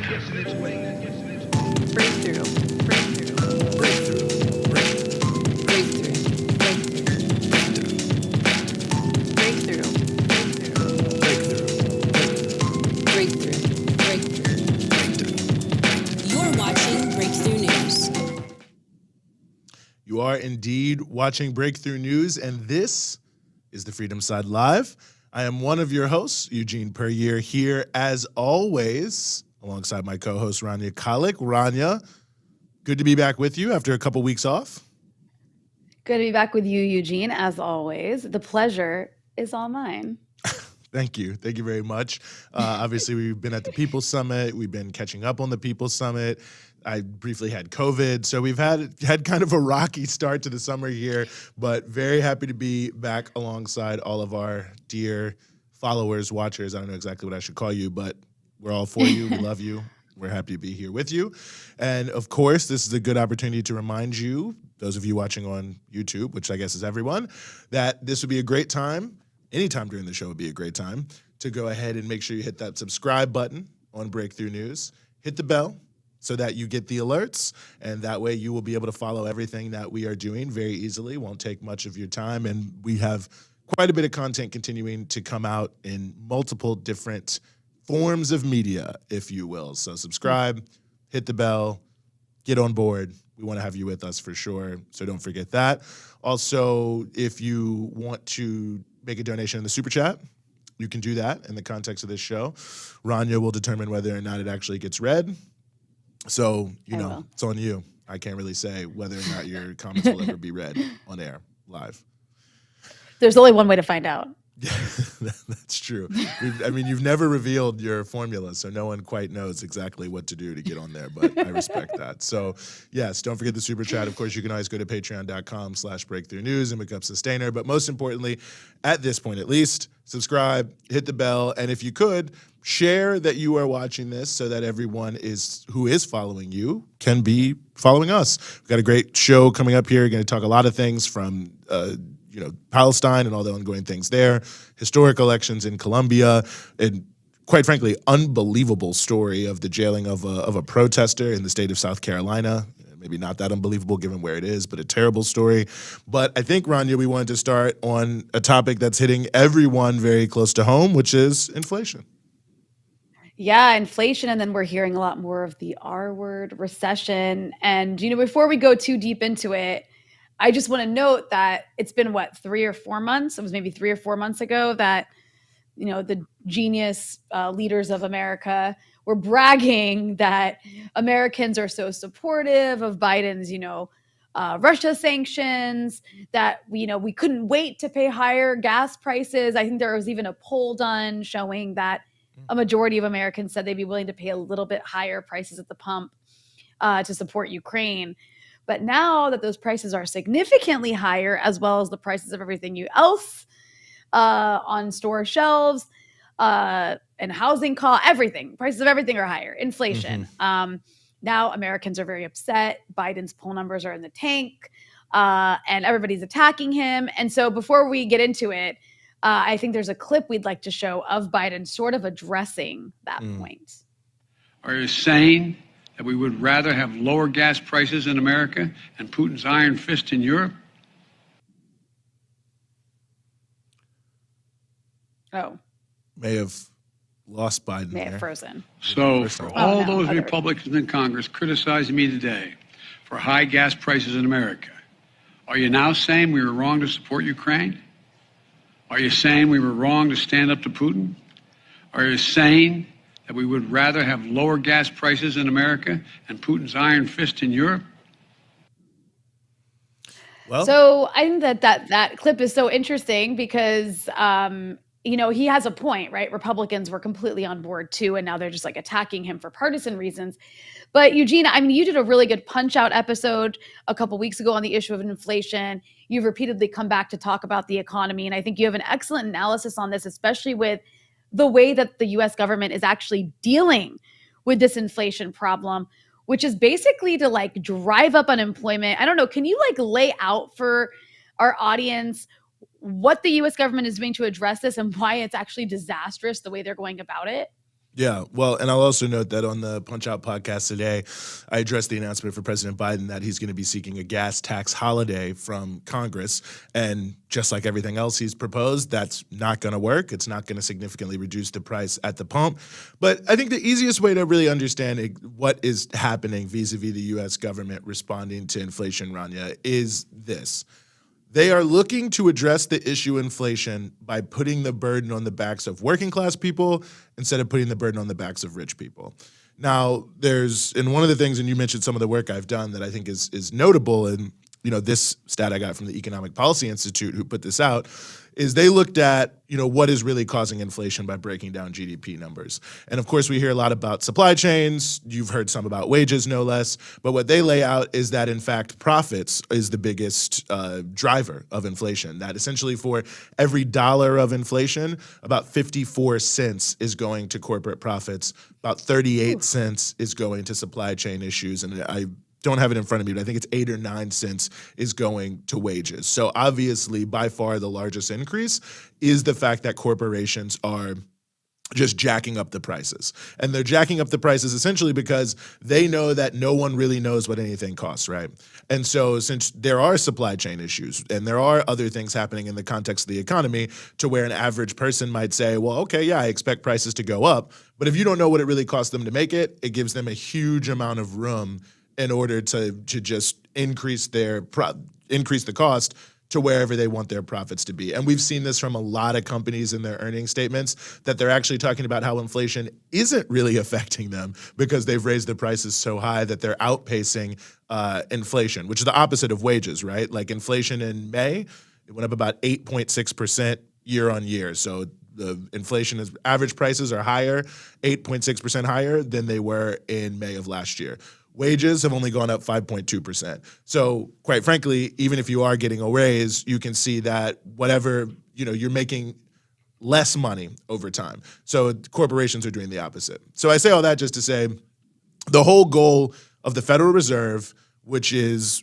Breakthrough. Breakthrough. Breakthrough. Breakthrough. Breakthrough. Breakthrough. Breakthrough. You're watching Breakthrough News. You are indeed watching Breakthrough News, and this is the Freedom Side Live. I am one of your hosts, Eugene Perrier, here as always, alongside my co-host, Rania Khalek. Rania, good to be back with you after a couple weeks off. Good to be back with you, Eugene, as always. The pleasure is all mine. Thank you. Thank you very much. Obviously, we've been at the People's Summit. We've been catching up on the People's Summit. I briefly had COVID, so we've had kind of a rocky start to the summer here, but very happy to be back alongside all of our dear followers, watchers. I don't know exactly what I should call you, but we're all for you. We love you. We're happy to be here with you. And of course, this is a good opportunity to remind you, those of you watching on YouTube, which I guess is everyone, that this would be a great time. Anytime during the show would be a great time to go ahead and make sure you hit that subscribe button on Breakthrough News. Hit the bell so that you get the alerts, and that way you will be able to follow everything that we are doing very easily. Won't take much of your time, and we have quite a bit of content continuing to come out in multiple different forms of media, if you will. So subscribe, hit the bell, get on board. We want to have you with us for sure, so don't forget that. Also, if you want to make a donation in the Super Chat, you can do that in the context of this show. Rania will determine whether or not it actually gets read. So, it's on you. I can't really say whether or not your comments will ever be read on air, live. There's only one way to find out. Yeah, that's true. You've never revealed your formula, so no one quite knows exactly what to do to get on there, but I respect that. So, yes, don't forget the Super Chat. Of course, you can always go to patreon.com/breakthrough news and become sustainer. But most importantly, at this point at least, subscribe, hit the bell, and if you could, share that you are watching this so that everyone who is following you can be following us. We've got a great show coming up here. We're going to talk a lot of things from Palestine and all the ongoing things there, historic elections in Colombia, and quite frankly, unbelievable story of the jailing of a protester in the state of South Carolina. Maybe not that unbelievable given where it is, but a terrible story. But I think, Rania, we wanted to start on a topic that's hitting everyone very close to home, which is inflation. Yeah, inflation, and then we're hearing a lot more of the R word, recession. And, before we go too deep into it, I just want to note that it's been, 3 or 4 months? It was maybe 3 or 4 months ago that, the genius leaders of America were bragging that Americans are so supportive of Biden's, Russia sanctions, that, we couldn't wait to pay higher gas prices. I think there was even a poll done showing that a majority of Americans said they'd be willing to pay a little bit higher prices at the pump to support Ukraine. But now that those prices are significantly higher, as well as the prices of everything else on store shelves and housing costs, prices of everything are higher, inflation. Now Americans are very upset. Biden's poll numbers are in the tank and everybody's attacking him. And so before we get into it, I think there's a clip we'd like to show of Biden sort of addressing that point. Are you saying that we would rather have lower gas prices in America and Putin's iron fist in Europe? Oh. May have lost Biden. May have frozen. So for all those Republicans in Congress criticizing me today for high gas prices in America, are you now saying we were wrong to support Ukraine? Are you saying we were wrong to stand up to Putin? Are you saying that we would rather have lower gas prices in America and Putin's iron fist in Europe? Well, so I think that clip is so interesting because, he has a point, right? Republicans were completely on board too, and now they're just attacking him for partisan reasons. But Eugene, you did a really good Punch-Out episode a couple weeks ago on the issue of inflation. You've repeatedly come back to talk about the economy, and I think you have an excellent analysis on this, especially with the way that the U.S. government is actually dealing with this inflation problem, which is basically to drive up unemployment. I don't know. Can you lay out for our audience what the U.S. government is doing to address this and why it's actually disastrous the way they're going about it? Yeah, well, and I'll also note that on the Punch Out podcast today, I addressed the announcement for President Biden that he's going to be seeking a gas tax holiday from Congress. And just like everything else he's proposed, that's not going to work. It's not going to significantly reduce the price at the pump. But I think the easiest way to really understand what is happening vis-a-vis the U.S. government responding to inflation, Rania, is this. They are looking to address the issue inflation by putting the burden on the backs of working class people instead of putting the burden on the backs of rich people. Now, and one of the things, and you mentioned some of the work I've done that I think is notable, and this stat I got from the Economic Policy Institute who put this out, is they looked at, what is really causing inflation by breaking down GDP numbers. And of course, we hear a lot about supply chains. You've heard some about wages, no less. But what they lay out is that, in fact, profits is the biggest driver of inflation. That essentially for every dollar of inflation, about 54 cents is going to corporate profits, about 38 cents is going to supply chain issues. And I don't have it in front of me, but I think it's 8 or 9 cents is going to wages. So obviously, by far the largest increase is the fact that corporations are just jacking up the prices. And they're jacking up the prices essentially because they know that no one really knows what anything costs, right? And so since there are supply chain issues and there are other things happening in the context of the economy to where an average person might say, well, okay, yeah, I expect prices to go up. But if you don't know what it really costs them to make it, it gives them a huge amount of room in order to just increase the cost to wherever they want their profits to be. And we've seen this from a lot of companies in their earnings statements, that they're actually talking about how inflation isn't really affecting them because they've raised the prices so high that they're outpacing inflation, which is the opposite of wages, right? Like inflation in May, it went up about 8.6% year on year. So the inflation average prices are higher, 8.6% higher than they were in May of last year. Wages have only gone up 5.2%. So quite frankly, even if you are getting a raise, you can see that whatever, you're making less money over time. So corporations are doing the opposite. So I say all that just to say the whole goal of the Federal Reserve, which is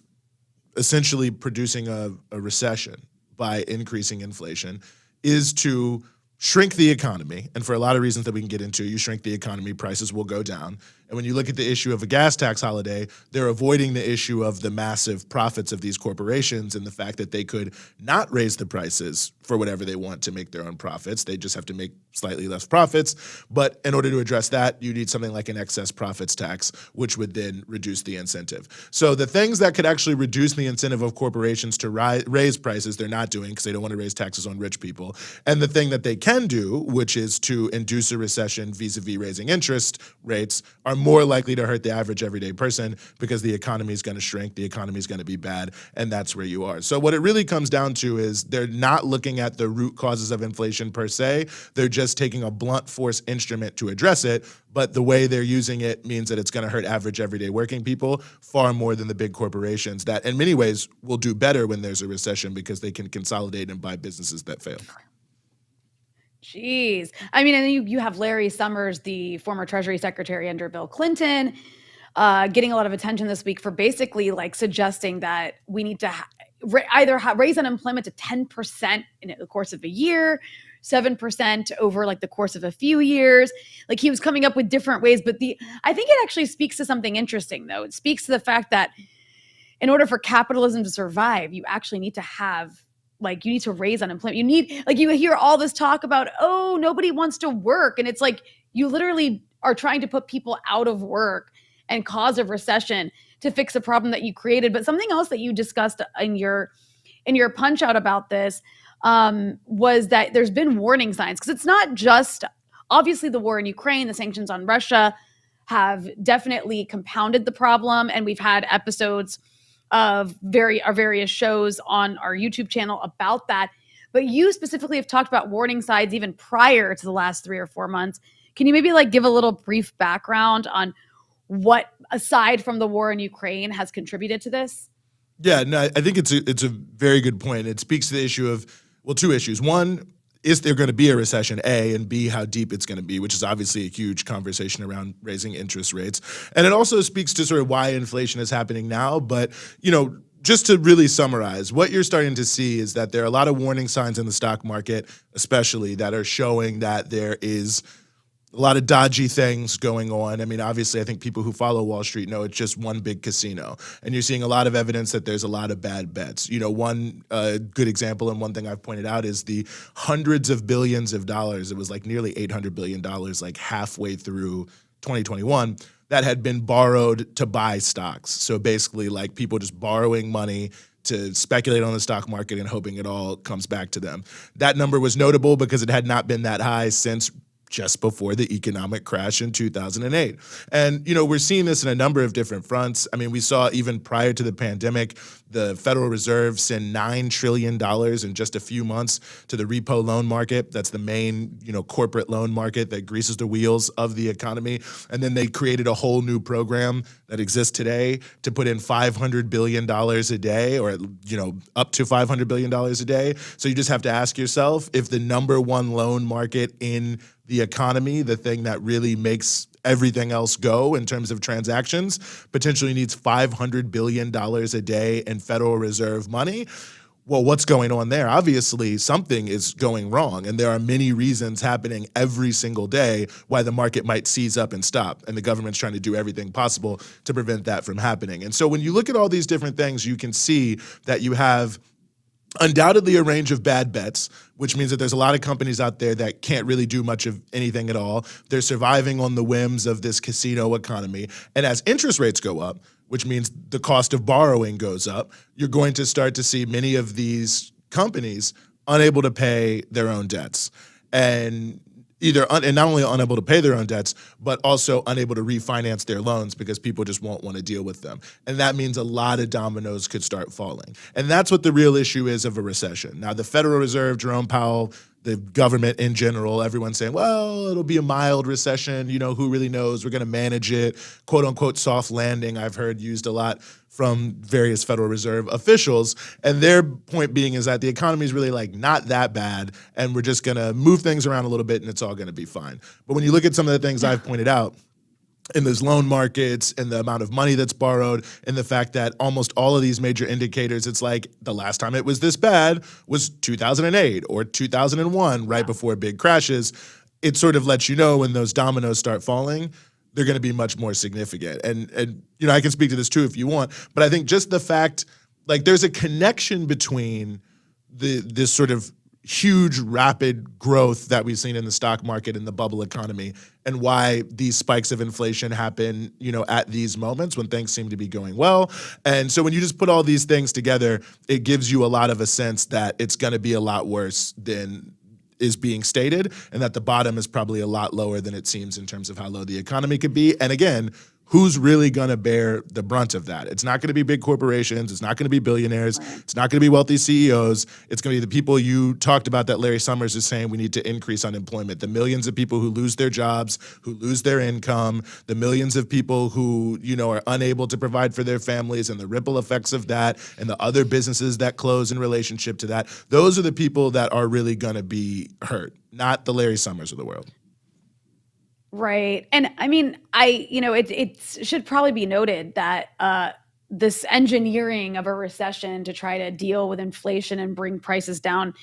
essentially producing a recession by increasing inflation, is to shrink the economy. And for a lot of reasons that we can get into, you shrink the economy, prices will go down. And when you look at the issue of a gas tax holiday, they're avoiding the issue of the massive profits of these corporations and the fact that they could not raise the prices for whatever they want to make their own profits. They just have to make slightly less profits. But in order to address that, you need something like an excess profits tax, which would then reduce the incentive. So the things that could actually reduce the incentive of corporations to raise prices, they're not doing because they don't want to raise taxes on rich people. And the thing that they can do, which is to induce a recession vis-a-vis raising interest rates, are more likely to hurt the average everyday person because the economy is going to shrink, the economy is going to be bad, and that's where you are. So what it really comes down to is they're not looking at the root causes of inflation per se. They're just taking a blunt force instrument to address it, but the way they're using it means that it's going to hurt average everyday working people far more than the big corporations that in many ways will do better when there's a recession because they can consolidate and buy businesses that fail. Jeez. I mean, and then you have Larry Summers, the former Treasury Secretary under Bill Clinton, getting a lot of attention this week for basically like suggesting that we need to raise unemployment to 10% in the course of a year, 7% over like the course of a few years. Like he was coming up with different ways, but I think it actually speaks to something interesting though. It speaks to the fact that in order for capitalism to survive, you actually need to have you need to raise unemployment. You need, you hear all this talk about, oh, nobody wants to work. And it's like, you literally are trying to put people out of work and cause a recession to fix a problem that you created. But something else that you discussed in your punch out about this was that there's been warning signs, because it's not just, obviously the war in Ukraine, the sanctions on Russia have definitely compounded the problem. And we've had episodes of our various shows on our YouTube channel about that. But you specifically have talked about warning signs even prior to the last 3 or 4 months. Can you maybe give a little brief background on what, aside from the war in Ukraine, has contributed to this? Yeah, no, I think it's a very good point. It speaks to the issue of, well, 2 issues. One, is there going to be a recession, A, and B, how deep it's going to be, which is obviously a huge conversation around raising interest rates. And it also speaks to sort of why inflation is happening now. But, just to really summarize, what you're starting to see is that there are a lot of warning signs in the stock market, especially, that are showing that there is a lot of dodgy things going on. I mean, obviously, I think people who follow Wall Street know it's just one big casino. And you're seeing a lot of evidence that there's a lot of bad bets. You know, one good example and one thing I've pointed out is the hundreds of billions of dollars. It was like nearly $800 billion, like halfway through 2021, that had been borrowed to buy stocks. So basically, like people just borrowing money to speculate on the stock market and hoping it all comes back to them. That number was notable because it had not been that high since just before the economic crash in 2008. And, you know, we're seeing this in a number of different fronts. I mean, we saw even prior to the pandemic, the Federal Reserve send $9 trillion in just a few months to the repo loan market. That's the main, you know, corporate loan market that greases the wheels of the economy. And then they created a whole new program that exists today to put in $500 billion a day, or, you know, up to $500 billion a day. So you just have to ask yourself, if the number one loan market in the economy, the thing that really makes everything else go in terms of transactions, potentially needs $500 billion a day in Federal Reserve money. Well, what's going on there? Obviously, something is going wrong, and there are many reasons happening every single day why the market might seize up and stop, and the government's trying to do everything possible to prevent that from happening. And so when you look at all these different things, you can see that you have undoubtedly a range of bad bets, which means that there's a lot of companies out there that can't really do much of anything at all. They're surviving on the whims of this casino economy. And as interest rates go up, which means the cost of borrowing goes up, you're going to start to see many of these companies unable to pay their own debts. And and not only unable to pay their own debts, but also unable to refinance their loans because people just won't want to deal with them. And that means a lot of dominoes could start falling. And that's what the real issue is of a recession. Now, the Federal Reserve, Jerome Powell, the government in general, everyone's saying, well, it'll be a mild recession. You know, who really knows? We're going to manage it. Quote unquote soft landing, I've heard used a lot from various Federal Reserve officials. And their point being is that the economy is really like not that bad, and we're just going to move things around a little bit and it's all going to be fine. But when you look at some of the things I've pointed out, in those loan markets and the amount of money that's borrowed and the fact that almost all of these major indicators, it's like the last time it was this bad was 2008 or 2001, right before big crashes. It sort of lets you know when those dominoes start falling, they're going to be much more significant. And you know, I can speak to this too if you want, but I think just the fact, like there's a connection between this sort of huge rapid growth that we've seen in the stock market and the bubble economy, and why these spikes of inflation happen, you know, at these moments when things seem to be going well. And so when you just put all these things together, it gives you a lot of a sense that it's going to be a lot worse than is being stated, and that the bottom is probably a lot lower than it seems in terms of how low the economy could be. And again, who's really going to bear the brunt of that? It's not going to be big corporations. It's not going to be billionaires. It's not going to be wealthy CEOs. It's going to be the people you talked about that Larry Summers is saying we need to increase unemployment, the millions of people who lose their jobs, who lose their income, the millions of people who, you know, are unable to provide for their families, and the ripple effects of that, and the other businesses that close in relationship to that. Those are the people that are really going to be hurt, not the Larry Summers of the world. Right. And I mean, it should probably be noted that this engineering of a recession to try to deal with inflation and bring prices down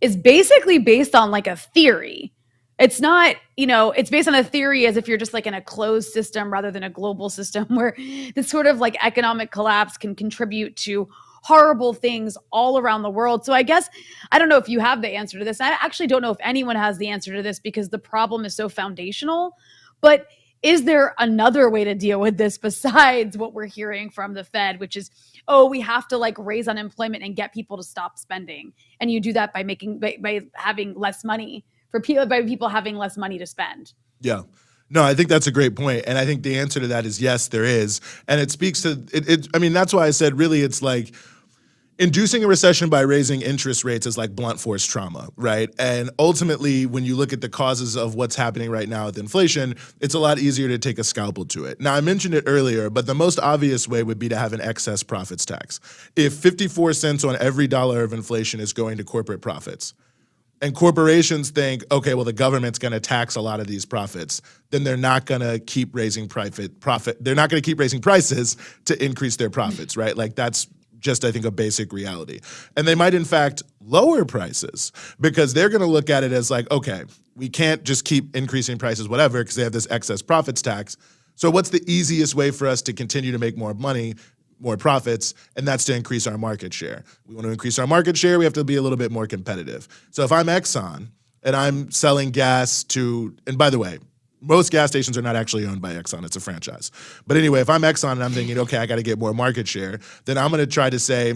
is basically based on like a theory. It's not, you know, it's based on a theory as if you're just like in a closed system rather than a global system where this sort of like economic collapse can contribute to horrible things all around the world. So I guess, I don't know if you have the answer to this. I actually don't know if anyone has the answer to this because the problem is so foundational. But is there another way to deal with this besides what we're hearing from the Fed, which is, oh, we have to like raise unemployment and get people to stop spending. And you do that by having less money for people, by people having less money to spend. Yeah. No, I think that's a great point. And I think the answer to that is yes, there is. And it speaks to it. I mean, that's why I said really it's like inducing a recession by raising interest rates is like blunt force trauma, right? And ultimately, when you look at the causes of what's happening right now with inflation, it's a lot easier to take a scalpel to it. Now, I mentioned it earlier, but the most obvious way would be to have an excess profits tax. If 54 cents on every dollar of inflation is going to corporate profits, and corporations think, okay, well, the government's going to tax a lot of these profits, then they're not going to keep raising profit. They're not going to keep raising prices to increase their profits, right? Like that's just, I think, a basic reality. And they might, in fact, lower prices because they're going to look at it as like, okay, we can't just keep increasing prices, whatever, because they have this excess profits tax. So what's the easiest way for us to continue to make more money, more profits, and that's to increase our market share. We want to increase our market share, we have to be a little bit more competitive. So if I'm Exxon and I'm selling gas to, and by the way, most gas stations are not actually owned by Exxon, it's a franchise. But anyway, if I'm Exxon and I'm thinking, okay, I got to get more market share, then I'm going to try to say,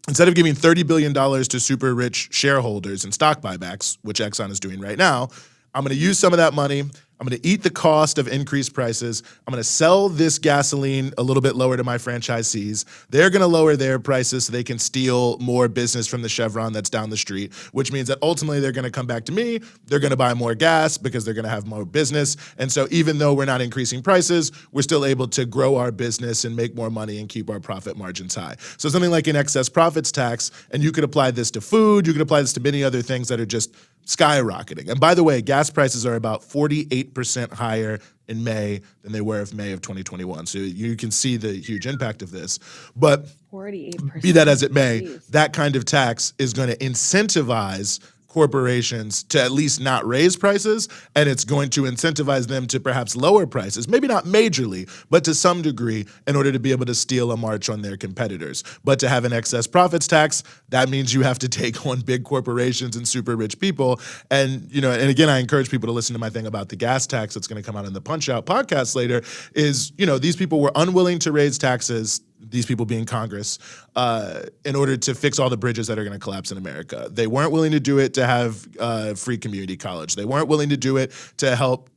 instead of giving $30 billion to super rich shareholders in stock buybacks, which Exxon is doing right now, I'm going to use some of that money. I'm going to eat the cost of increased prices. I'm going to sell this gasoline a little bit lower to my franchisees. They're going to lower their prices so they can steal more business from the Chevron that's down the street, which means that ultimately they're going to come back to me. They're going to buy more gas because they're going to have more business. And so even though we're not increasing prices, we're still able to grow our business and make more money and keep our profit margins high. So something like an excess profits tax, and you could apply this to food, you could apply this to many other things that are just skyrocketing. And by the way, gas prices are about 48% higher in May than they were of May of 2021. So you can see the huge impact of this. But 48%. Be that as it may, Jeez. that kind of tax is going to incentivize corporations to at least not raise prices, and it's going to incentivize them to perhaps lower prices, maybe not majorly, but to some degree in order to be able to steal a march on their competitors. But to have an excess profits tax, that means you have to take on big corporations and super rich people. And, and again, I encourage people to listen to my thing about the gas tax that's going to come out in the Punch Out podcast later is, these people were unwilling to raise taxes, these people being Congress, in order to fix all the bridges that are going to collapse in America. They weren't willing to do it to have free community college. They weren't willing to do it to help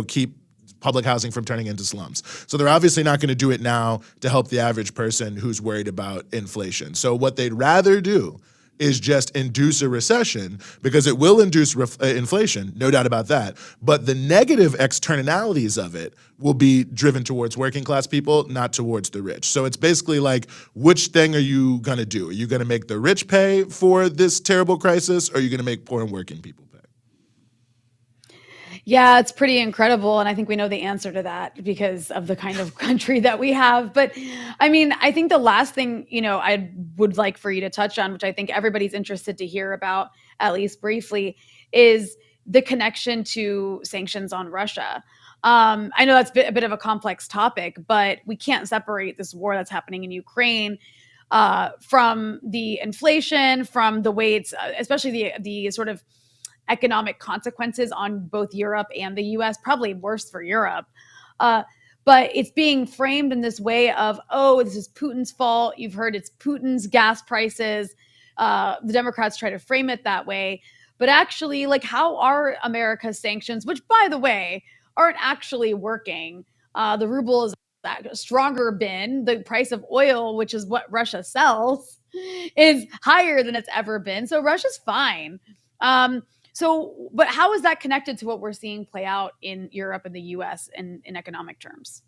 keep public housing from turning into slums. So they're obviously not going to do it now to help the average person who's worried about inflation. So what they'd rather do is just induce a recession because it will induce inflation, no doubt about that. But the negative externalities of it will be driven towards working class people, not towards the rich. So it's basically like, which thing are you going to do? Are you going to make the rich pay for this terrible crisis, or are you going to make poor and working people pay? Yeah, it's pretty incredible. And I think we know the answer to that because of the kind of country that we have. But I mean, I think the last thing, I would like for you to touch on, which I think everybody's interested to hear about, at least briefly, is the connection to sanctions on Russia. I know that's a bit of a complex topic, but we can't separate this war that's happening in Ukraine from the inflation, from the way it's, especially the sort of economic consequences on both Europe and the US, probably worse for Europe. But it's being framed in this way of, this is Putin's fault. You've heard it's Putin's gas prices. The Democrats try to frame it that way. But actually, how are America's sanctions, which, by the way, aren't actually working? The ruble is stronger been. The price of oil, which is what Russia sells, is higher than it's ever been. So Russia's fine. But how is that connected to what we're seeing play out in Europe and the US in economic terms?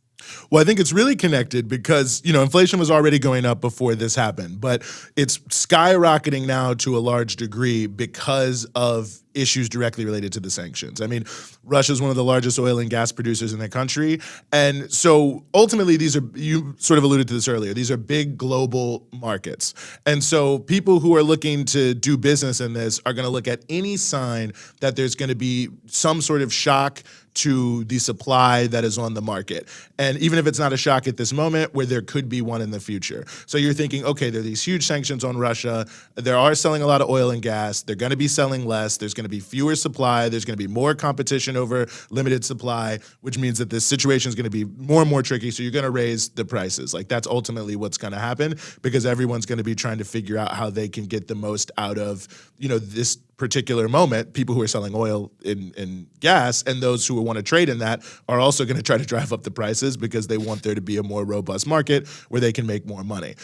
Well, I think it's really connected because, inflation was already going up before this happened, but it's skyrocketing now to a large degree because of issues directly related to the sanctions. I mean, Russia is one of the largest oil and gas producers in the country. And so ultimately, you sort of alluded to this earlier, these are big global markets. And so people who are looking to do business in this are going to look at any sign that there's going to be some sort of shock to the supply that is on the market. And even if it's not a shock at this moment, where there could be one in the future. So you're thinking, okay, there are these huge sanctions on Russia. They are selling a lot of oil and gas. They're going to be selling less. There's going to be fewer supply. There's going to be more competition over limited supply, which means that this situation is going to be more and more tricky. So you're going to raise the prices. That's ultimately what's going to happen because everyone's going to be trying to figure out how they can get the most out of, this particular moment. People who are selling oil and gas and those who want to trade in that are also going to try to drive up the prices because they want there to be a more robust market where they can make more money.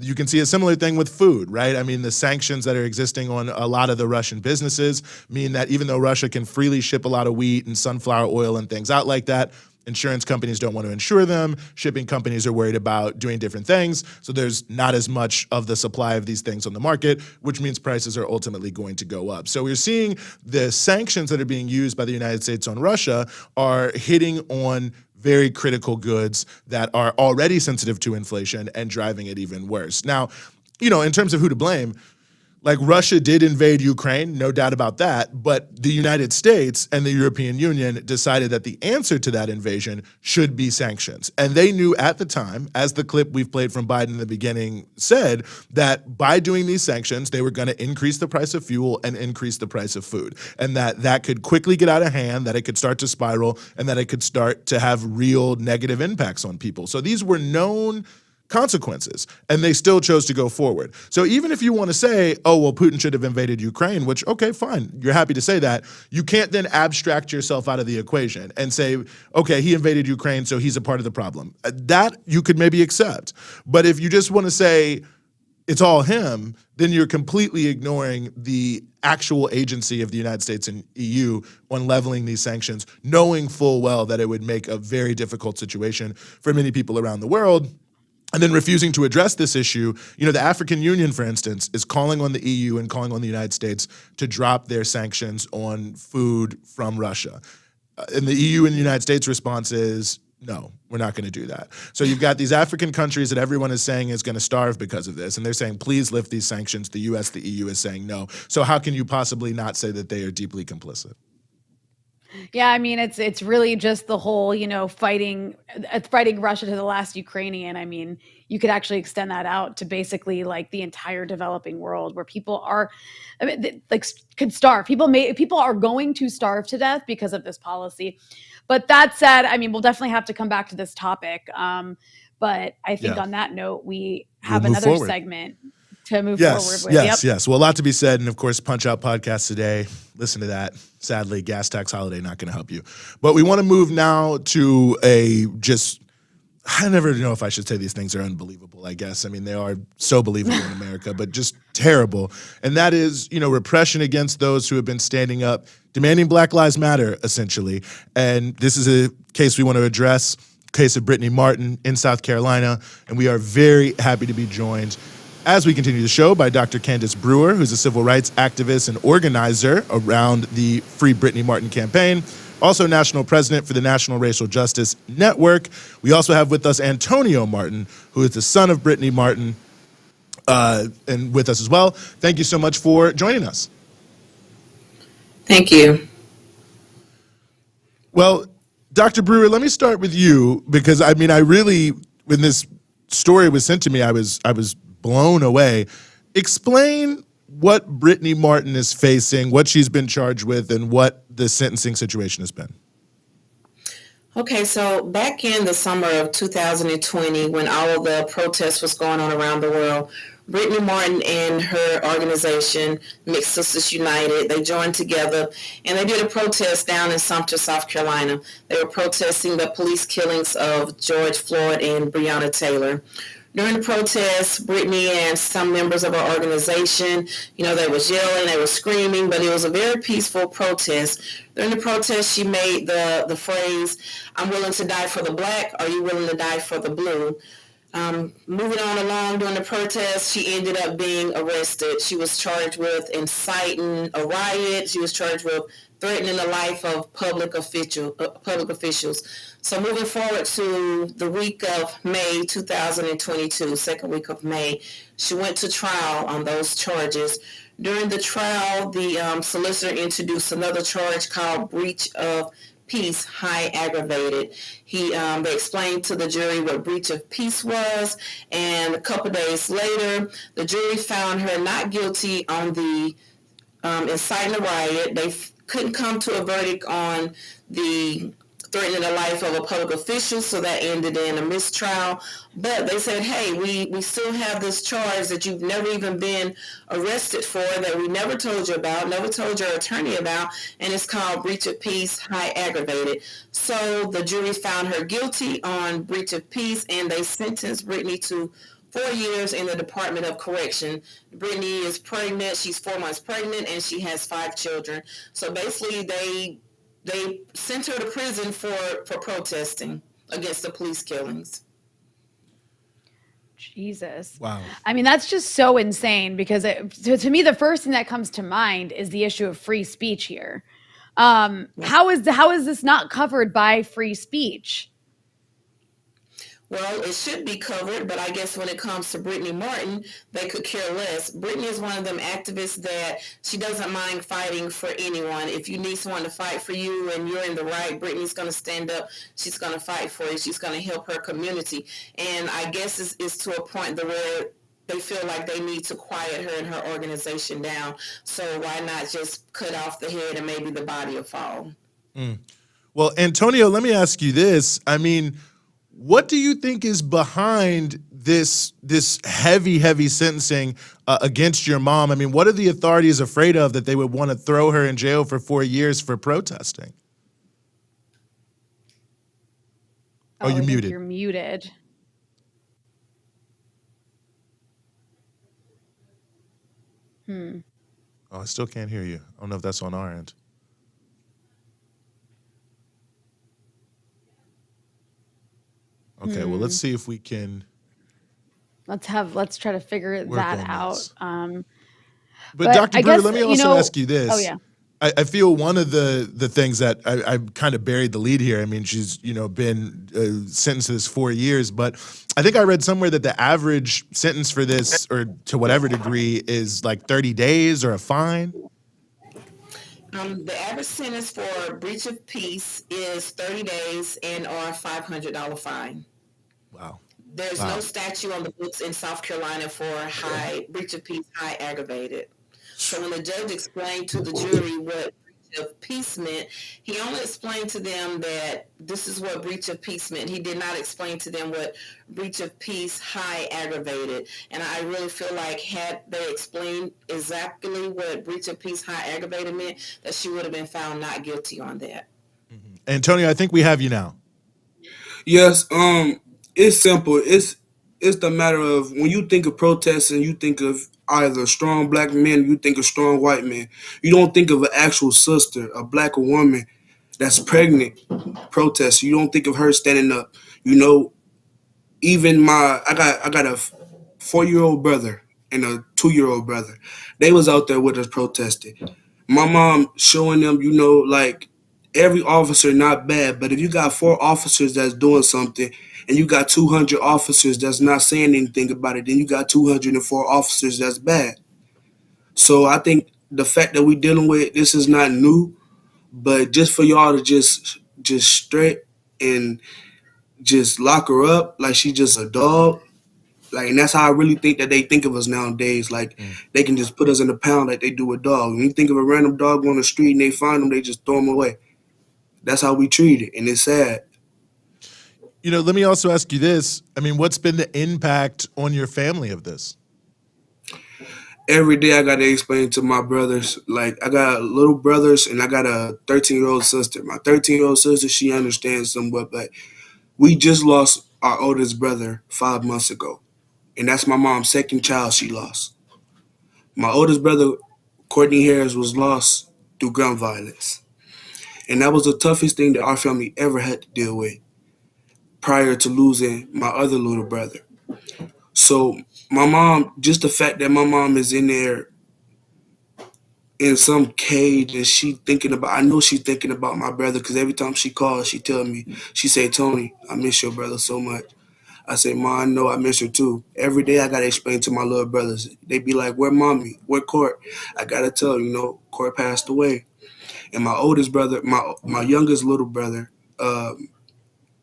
You can see a similar thing with food, right? I mean, the sanctions that are existing on a lot of the Russian businesses mean that even though Russia can freely ship a lot of wheat and sunflower oil and things out like that, insurance companies don't want to insure them. Shipping companies are worried about doing different things. So there's not as much of the supply of these things on the market, which means prices are ultimately going to go up. So we're seeing the sanctions that are being used by the United States on Russia are hitting on very critical goods that are already sensitive to inflation and driving it even worse. Now, in terms of who to blame, like Russia did invade Ukraine, no doubt about that, but the United States and the European Union decided that the answer to that invasion should be sanctions. And they knew at the time, as the clip we've played from Biden in the beginning said, that by doing these sanctions, they were going to increase the price of fuel and increase the price of food. And that could quickly get out of hand, that it could start to spiral, and that it could start to have real negative impacts on people. So these were known consequences, and they still chose to go forward. So even if you want to say, oh, well, Putin should have invaded Ukraine, which, okay, fine, you're happy to say that, you can't then abstract yourself out of the equation and say, okay, he invaded Ukraine, so he's a part of the problem. That you could maybe accept. But if you just want to say it's all him, then you're completely ignoring the actual agency of the United States and EU on leveling these sanctions, knowing full well that it would make a very difficult situation for many people around the world. And then refusing to address this issue. The African Union, for instance, is calling on the EU and calling on the United States to drop their sanctions on food from Russia. And the EU and the United States response is, no, we're not going to do that. So you've got these African countries that everyone is saying is going to starve because of this. And they're saying, please lift these sanctions. The US, the EU is saying no. So how can you possibly not say that they are deeply complicit? Yeah, I mean, it's really just the whole, fighting Russia to the last Ukrainian. I mean, you could actually extend that out to basically like the entire developing world where people are, could starve. People are going to starve to death because of this policy. But that said, I mean, we'll definitely have to come back to this topic. But I think on that note, we have another segment to move forward with. Yes. Well, a lot to be said. And of course, Punch Out Podcast today. Listen to that. Sadly, gas tax holiday not going to help you. But we want to move now to I never know if I should say these things are unbelievable, I guess. I mean, they are so believable in America, but just terrible. And that is, repression against those who have been standing up, demanding Black Lives Matter, essentially. And this is a case we want to address, case of Brittany Martin in South Carolina. And we are very happy to be joined as we continue the show by Dr. Candice Brewer, who's a civil rights activist and organizer around the Free Brittany Martin campaign, also national president for the National Racial Justice Network. We also have with us Antonio Martin, who is the son of Brittany Martin, and with us as well. Thank you so much for joining us. Thank you. Well, Dr. Brewer, let me start with you because, I mean, when this story was sent to me, I was blown away. Explain what Brittany Martin is facing, what she's been charged with, and what the sentencing situation has been. Okay, so back in the summer of 2020, when all of the protests was going on around the world, Brittany Martin and her organization, Mixed Sisters United, they joined together and they did a protest down in Sumter, South Carolina. They were protesting the police killings of George Floyd and Breonna Taylor. During the protest, Brittany and some members of our organization, they was yelling, they were screaming, but it was a very peaceful protest. During the protest, she made the phrase, "I'm willing to die for the black. Are you willing to die for the blue?" Moving on along during the protest, she ended up being arrested. She was charged with inciting a riot. She was charged with threatening the life of public officials. So moving forward to the week of May 2022, second week of May, she went to trial on those charges. During the trial, the solicitor introduced another charge called breach of peace, high aggravated. They explained to the jury what breach of peace was, and a couple days later, the jury found her not guilty on the inciting a riot. They couldn't come to a verdict on the threatening the life of a public official, so that ended in a mistrial. But they said, hey, we still have this charge that you've never even been arrested for, that we never told you about, never told your attorney about, and it's called breach of peace, high aggravated. So the jury found her guilty on breach of peace, and they sentenced Brittany to 4 years in the Department of Correction. Brittany is pregnant. She's 4 months pregnant, and she has 5 children. So basically, they sent her to prison for protesting against the police killings. Jesus. Wow. I mean, that's just so insane because to me, the first thing that comes to mind is the issue of free speech here. How is this not covered by free speech? Well, it should be covered, but I guess when it comes to Brittany Martin, they could care less. Brittany is one of them activists that she doesn't mind fighting for anyone. If you need someone to fight for you and you're in the right, Brittany's going to stand up. She's going to fight for you. She's going to help her community. And I guess it's to a point where they feel like they need to quiet her and her organization down. So why not just cut off the head and maybe the body will fall? Well, Antonio, let me ask you this. I mean, what do you think is behind this heavy sentencing against your mom? I mean, what are the authorities afraid of that they would want to throw her in jail for 4 years for protesting? Oh, you're muted. You're muted. Oh, I still can't hear you. I don't know if that's on our end. Okay, well, let's see if we can. Let's try to figure that out. But Dr. Brewer, let me also ask you this. Oh yeah. I feel one of the things that I kind of buried the lead here. I mean, she's been sentenced to this 4 years, but I think I read somewhere that the average sentence for this, or to whatever degree, is like 30 days or a fine. The average sentence for breach of peace is 30 days and or a $500 fine. Wow. There's no statute on the books in South Carolina for high breach of peace, high aggravated. So when the judge explained to the jury what breach of peace meant, he only explained to them that this is what breach of peace meant. He did not explain to them what breach of peace, high aggravated. And I really feel like had they explained exactly what breach of peace, high aggravated meant, that she would have been found not guilty on that. Antonio, I think we have you now. Yes, it's simple. It's the matter of when you think of protesting, you think of either strong black men, you think of strong white men. You don't think of an actual sister, a black woman that's pregnant protest. You don't think of her standing up. Even I got a 4-year-old brother and a 2-year-old brother. They was out there with us protesting. My mom showing them, like every officer not bad, but if you got 4 officers that's doing something and you got 200 officers that's not saying anything about it, then you got 204 officers that's bad. So I think the fact that we're dealing with this is not new, but just for y'all to just straight and just lock her up like she just a dog, like, and that's how I really think that they think of us nowadays. Like they can just put us in a pound like they do a dog. When you think of a random dog on the street and they find them, they just throw them away. That's how we treat it, and it's sad. Let me also ask you this. I mean, what's been the impact on your family of this? Every day I got to explain to my brothers. Like, I got little brothers and I got a 13-year-old sister. My 13-year-old sister, she understands somewhat, but we just lost our oldest brother 5 months ago. And that's my mom's second child she lost. My oldest brother, Courtney Harris, was lost through gun violence. And that was the toughest thing that our family ever had to deal with prior to losing my other little brother. So my mom, just the fact that my mom is in there in some cage and I know she's thinking about my brother, because every time she calls, she tell me, she say, "Tony, I miss your brother so much." I say, "Ma, I know I miss her too." Every day I got to explain to my little brothers. They be like, "Where mommy? Where Court?" I got to tell them, Court passed away. And my oldest brother, my youngest little brother,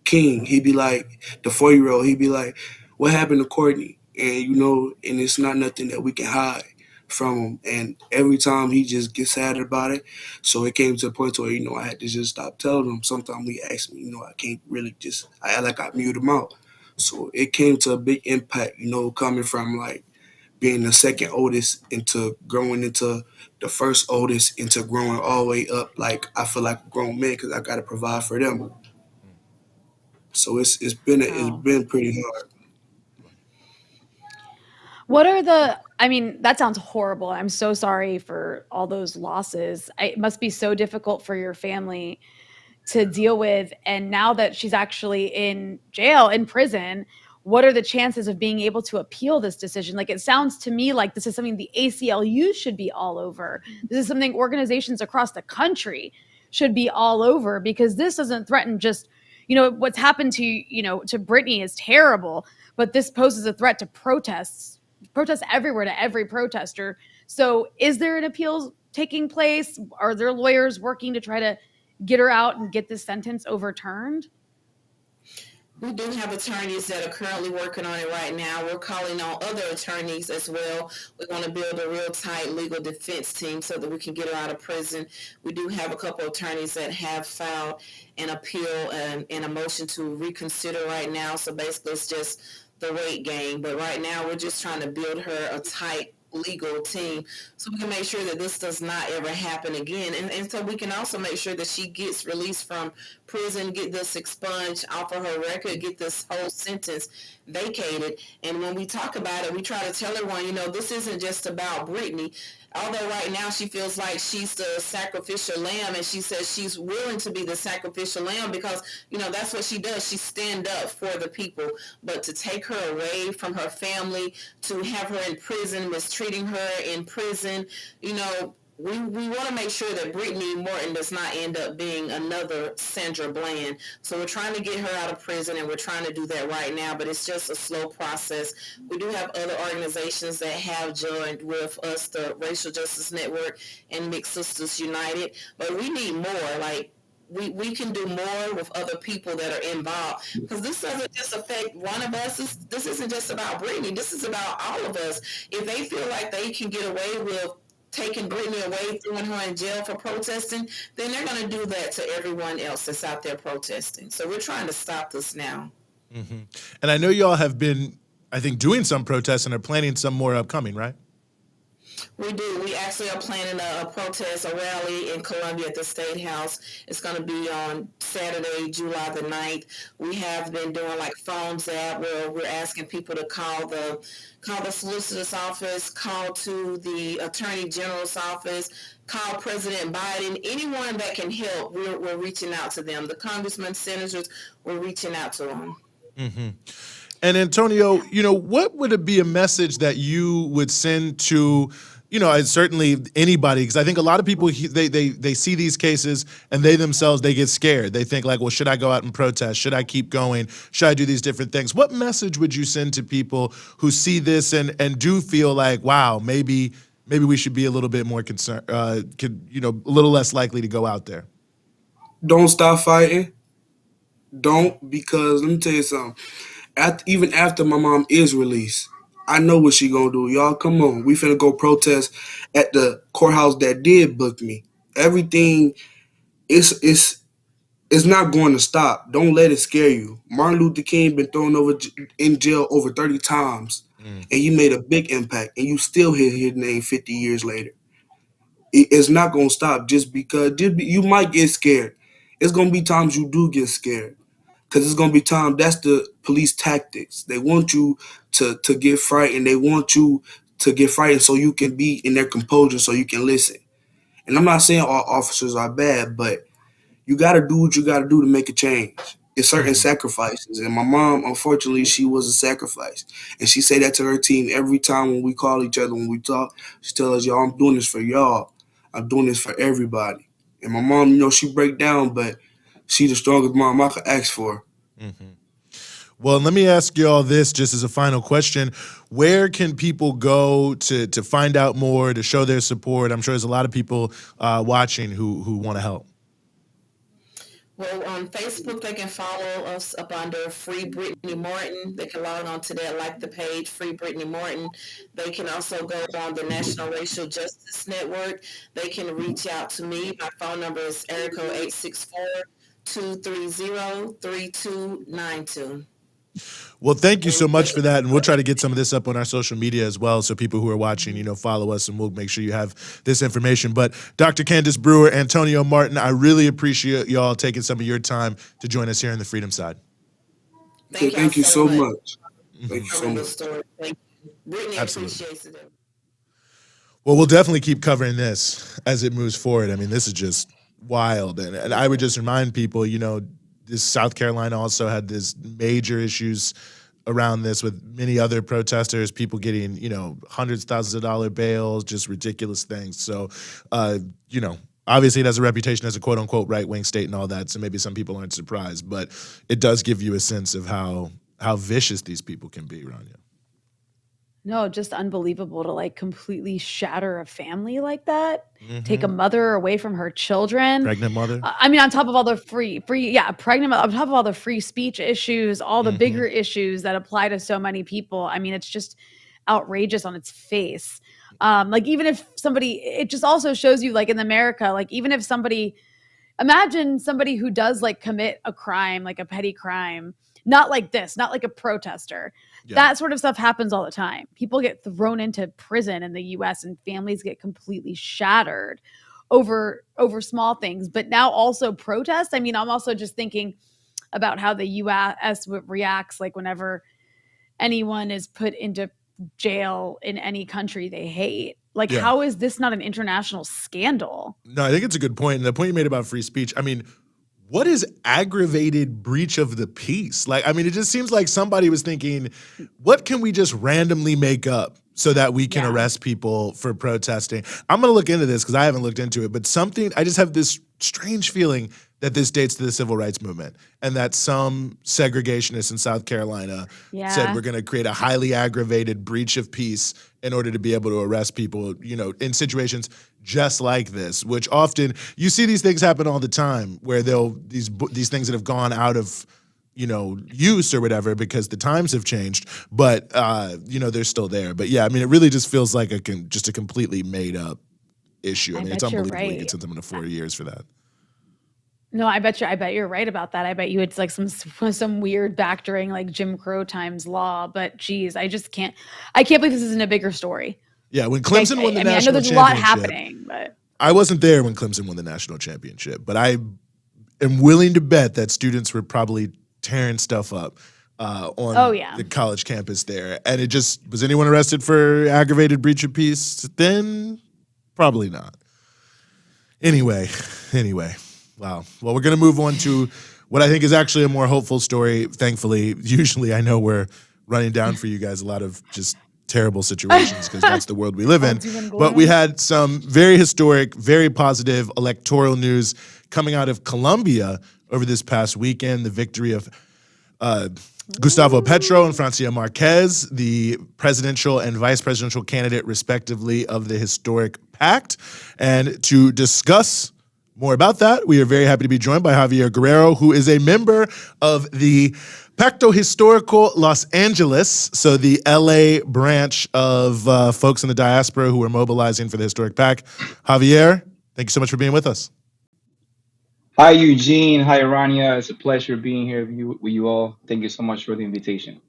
King, he be like, the 4-year-old, he be like, "What happened to Courtney?" And, and it's not nothing that we can hide from him. And every time he just gets sad about it. So it came to a point where, I had to just stop telling him. Sometimes he asked me, I can't really I act like I mute him out. So it came to a big impact, coming from like being the second oldest into growing into the first oldest into growing all the way up. Like, I feel like a grown man because I got to provide for them. So it's been pretty hard. That sounds horrible. I'm so sorry for all those losses. It must be so difficult for your family to deal with. And now that she's actually in jail, in prison, what are the chances of being able to appeal this decision? Like, it sounds to me like this is something the ACLU should be all over. This is something organizations across the country should be all over, because this doesn't threaten just what's happened to Brittany is terrible, but this poses a threat to protests everywhere, to every protester. So is there an appeal taking place? Are there lawyers working to try to get her out and get this sentence overturned? We do have attorneys that are currently working on it right now. We're calling on other attorneys as well. We want to build a real tight legal defense team so that we can get her out of prison. We do have a couple of attorneys that have filed an appeal and a motion to reconsider right now. So basically it's just the wait game. But right now we're just trying to build her a tight legal team so we can make sure that this does not ever happen again, and so we can also make sure that she gets released from prison, get this expunged off of her record, get this whole sentence vacated. And when we talk about it, we try to tell everyone, this isn't just about Brittany. Although right now she feels like she's the sacrificial lamb, and she says she's willing to be the sacrificial lamb because, that's what she does. She stand up for the people. But to take her away from her family, to have her in prison, mistreating her in prison, we want to make sure that Brittany Martin does not end up being another Sandra Bland. So we're trying to get her out of prison, and we're trying to do that right now, but it's just a slow process. We do have other organizations that have joined with us, the Racial Justice Network and Mixed Sisters United, but we need more. Like, we can do more with other people that are involved, because this doesn't just affect one of us. This isn't just about Brittany. This is about all of us. If they feel like they can get away with taking Brittany away, throwing her in jail for protesting, then they're going to do that to everyone else that's out there protesting. So we're trying to stop this now. Mm-hmm. And I know y'all have been, I think, doing some protests and are planning some more upcoming, right? We do. We actually are planning a protest, a rally in Colombia at the State House. It's going to be on Saturday, July the 9th. We have been doing like phone zap where we're asking people to call the solicitor's office, call to the attorney general's office, call President Biden. Anyone that can help, we're reaching out to them. The congressmen, senators, we're reaching out to them. Mm-hmm. And Antonio, what would it be a message that you would send to, certainly anybody? Because I think a lot of people, they see these cases and they themselves, they get scared. They think like, well, should I go out and protest? Should I keep going? Should I do these different things? What message would you send to people who see this and do feel like, wow, maybe we should be a little bit more concerned, a little less likely to go out there? Don't stop fighting. Because let me tell you something. Even after my mom is released, I know what she gonna do. Y'all, come on. We finna go protest at the courthouse that did book me. Everything is not going to stop. Don't let it scare you. Martin Luther King been thrown in jail over 30 times, and he made a big impact, and you still hear his name 50 years later. It's not gonna stop just because you might get scared. It's gonna be times you do get scared. Because it's going to be time. That's the police tactics. They want you to get frightened. They want you to get frightened so you can be in their composure, so you can listen. And I'm not saying all officers are bad, but you got to do what you got to do to make a change. It's certain sacrifices. And my mom, unfortunately, she was a sacrifice. And she say that to her team every time when we call each other, when we talk. She tells us, y'all, I'm doing this for y'all. I'm doing this for everybody. And my mom, she break down, but she the strongest mom I could ask for. Mm-hmm. Well, let me ask y'all this just as a final question. Where can people go to find out more, to show their support? I'm sure there's a lot of people watching who want to help. Well, on Facebook, they can follow us up under Free Brittany Martin. They can log on to that, like the page, Free Brittany Martin. They can also go on the National Racial Justice Network. They can reach out to me. My phone number is area code 864-230-3292. Well, thank you so much for that, and we'll try to get some of this up on our social media as well, so people who are watching, follow us, and we'll make sure you have this information. But Dr. Candice Brewer, Antonio Martin, I really appreciate y'all taking some of your time to join us here on the Freedom Side. Thank you so much. Thank you so much. Thank you. Brittany appreciates it. Well, we'll definitely keep covering this as it moves forward. I mean, this is just wild, and I would just remind people, this South Carolina also had this major issues around this with many other protesters, people getting, hundreds of thousands of dollar bails, just ridiculous things. So, Obviously, it has a reputation as a quote unquote right wing state and all that, so maybe some people aren't surprised, but it does give you a sense of how vicious these people can be, Rania. No, just unbelievable to like completely shatter a family like that. Take a Mm-hmm. mother away from her children. Pregnant mother. I mean, on top of all the pregnant, on top of all the free speech issues, all the Mm-hmm. bigger issues that apply to so many people. I mean, it's just outrageous on its face. Like even if somebody, it just also shows you like in America, like even if somebody, imagine somebody who does like commit a crime, like a petty crime, not like this, not like a protester. Yeah. That sort of stuff happens all the time. People get thrown into prison in the US and families get completely shattered over small things. But now also protests. I mean, I'm also just thinking about how the US reacts like whenever anyone is put into jail in any country they hate. Like, Yeah. how is this not an international scandal? No, I think it's a good point. And the point you made about free speech, I mean, what is aggravated breach of the peace? Like, I mean, it just seems like somebody was thinking, what can we just randomly make up so that we can arrest people for protesting? I'm going to look into this because I haven't looked into it, but I just have this strange feeling that this dates to the civil rights movement and that some segregationists in South Carolina said we're going to create a highly aggravated breach of peace in order to be able to arrest people, you know, in situations just like this, which often you see these things happen all the time where these things that have gone out of, you know, use or whatever because the times have changed, but you know, they're still there. But yeah, I mean, it really just feels like just a completely made up issue. I mean, it's unbelievable you can send someone to 4 years for that. No, I bet you're right about that. I bet you it's like some weird back during like Jim Crow times law. But geez, I can't believe this isn't a bigger story. Yeah, when Clemson won the national championship. I know there's a lot happening, but I wasn't there when Clemson won the national championship. But I am willing to bet that students were probably tearing stuff up on the college campus there. And was anyone arrested for aggravated breach of peace then? Probably not. Anyway. Wow. Well, we're going to move on to what I think is actually a more hopeful story, thankfully. Usually I know we're running down for you guys a lot of just terrible situations because that's the world we live in. But we had some very historic, very positive electoral news coming out of Colombia over this past weekend. The victory of Gustavo Petro and Francia Márquez, the presidential and vice presidential candidate, respectively, of the historic pact. And to discuss more about that, we are very happy to be joined by Javier Guerrero, who is a member of the Pacto Histórico Los Angeles, so the LA branch of folks in the diaspora who are mobilizing for the historic pact. Javier, thank you so much for being with us. Hi, Eugene. Hi, Rania. It's a pleasure being here with you all. Thank you so much for the invitation.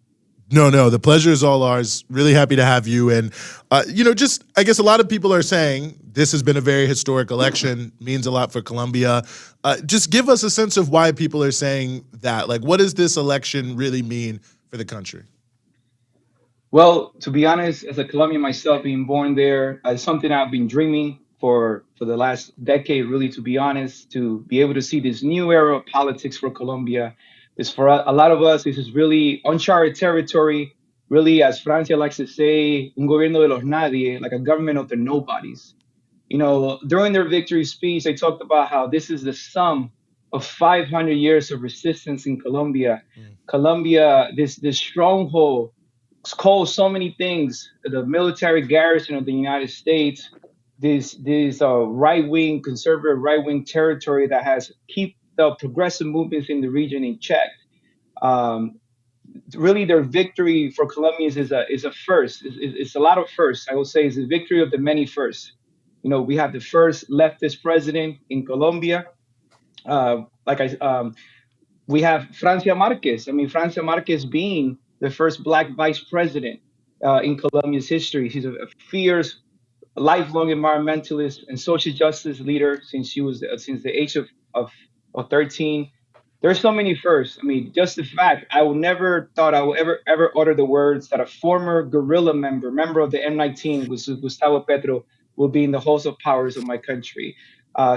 No, the pleasure is all ours. Really happy to have you. And, just I guess a lot of people are saying this has been a very historic election, means a lot for Colombia. Just give us a sense of why people are saying that. Like, what does this election really mean for the country? Well, to be honest, as a Colombian myself, being born there, it's something I've been dreaming for the last decade, really, to be honest, to be able to see this new era of politics for Colombia. Is for a lot of us, this is really uncharted territory, really, as Francia likes to say, un gobierno de los nadie, like a government of the nobodies. You know, during their victory speech, they talked about how this is the sum of 500 years of resistance in Colombia. Colombia, this stronghold, it's called so many things, the military garrison of the United States, this right-wing, conservative right-wing territory that has keep the progressive movements in the region in check. Really, their victory for Colombians is a first. It's a lot of firsts. I would say it's a victory of the many firsts. You know, we have the first leftist president in Colombia. We have Francia Márquez. I mean, Francia Márquez being the first Black vice president in Colombia's history. She's a fierce, lifelong environmentalist and social justice leader since the age of 13. There's so many firsts. I mean, just the fact I would never thought I would ever utter the words that a former guerrilla member of the M19, Gustavo Petro, will be in the halls of powers of my country.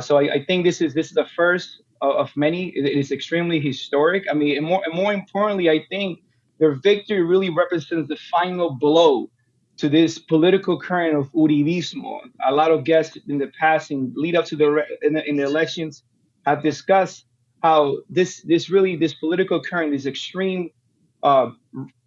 So I think this is the first of many. It is extremely historic. I mean, and more importantly, I think their victory really represents the final blow to this political current of Uribismo. A lot of guests in the past, in lead up to in the elections, have discussed how this political current, this extreme uh,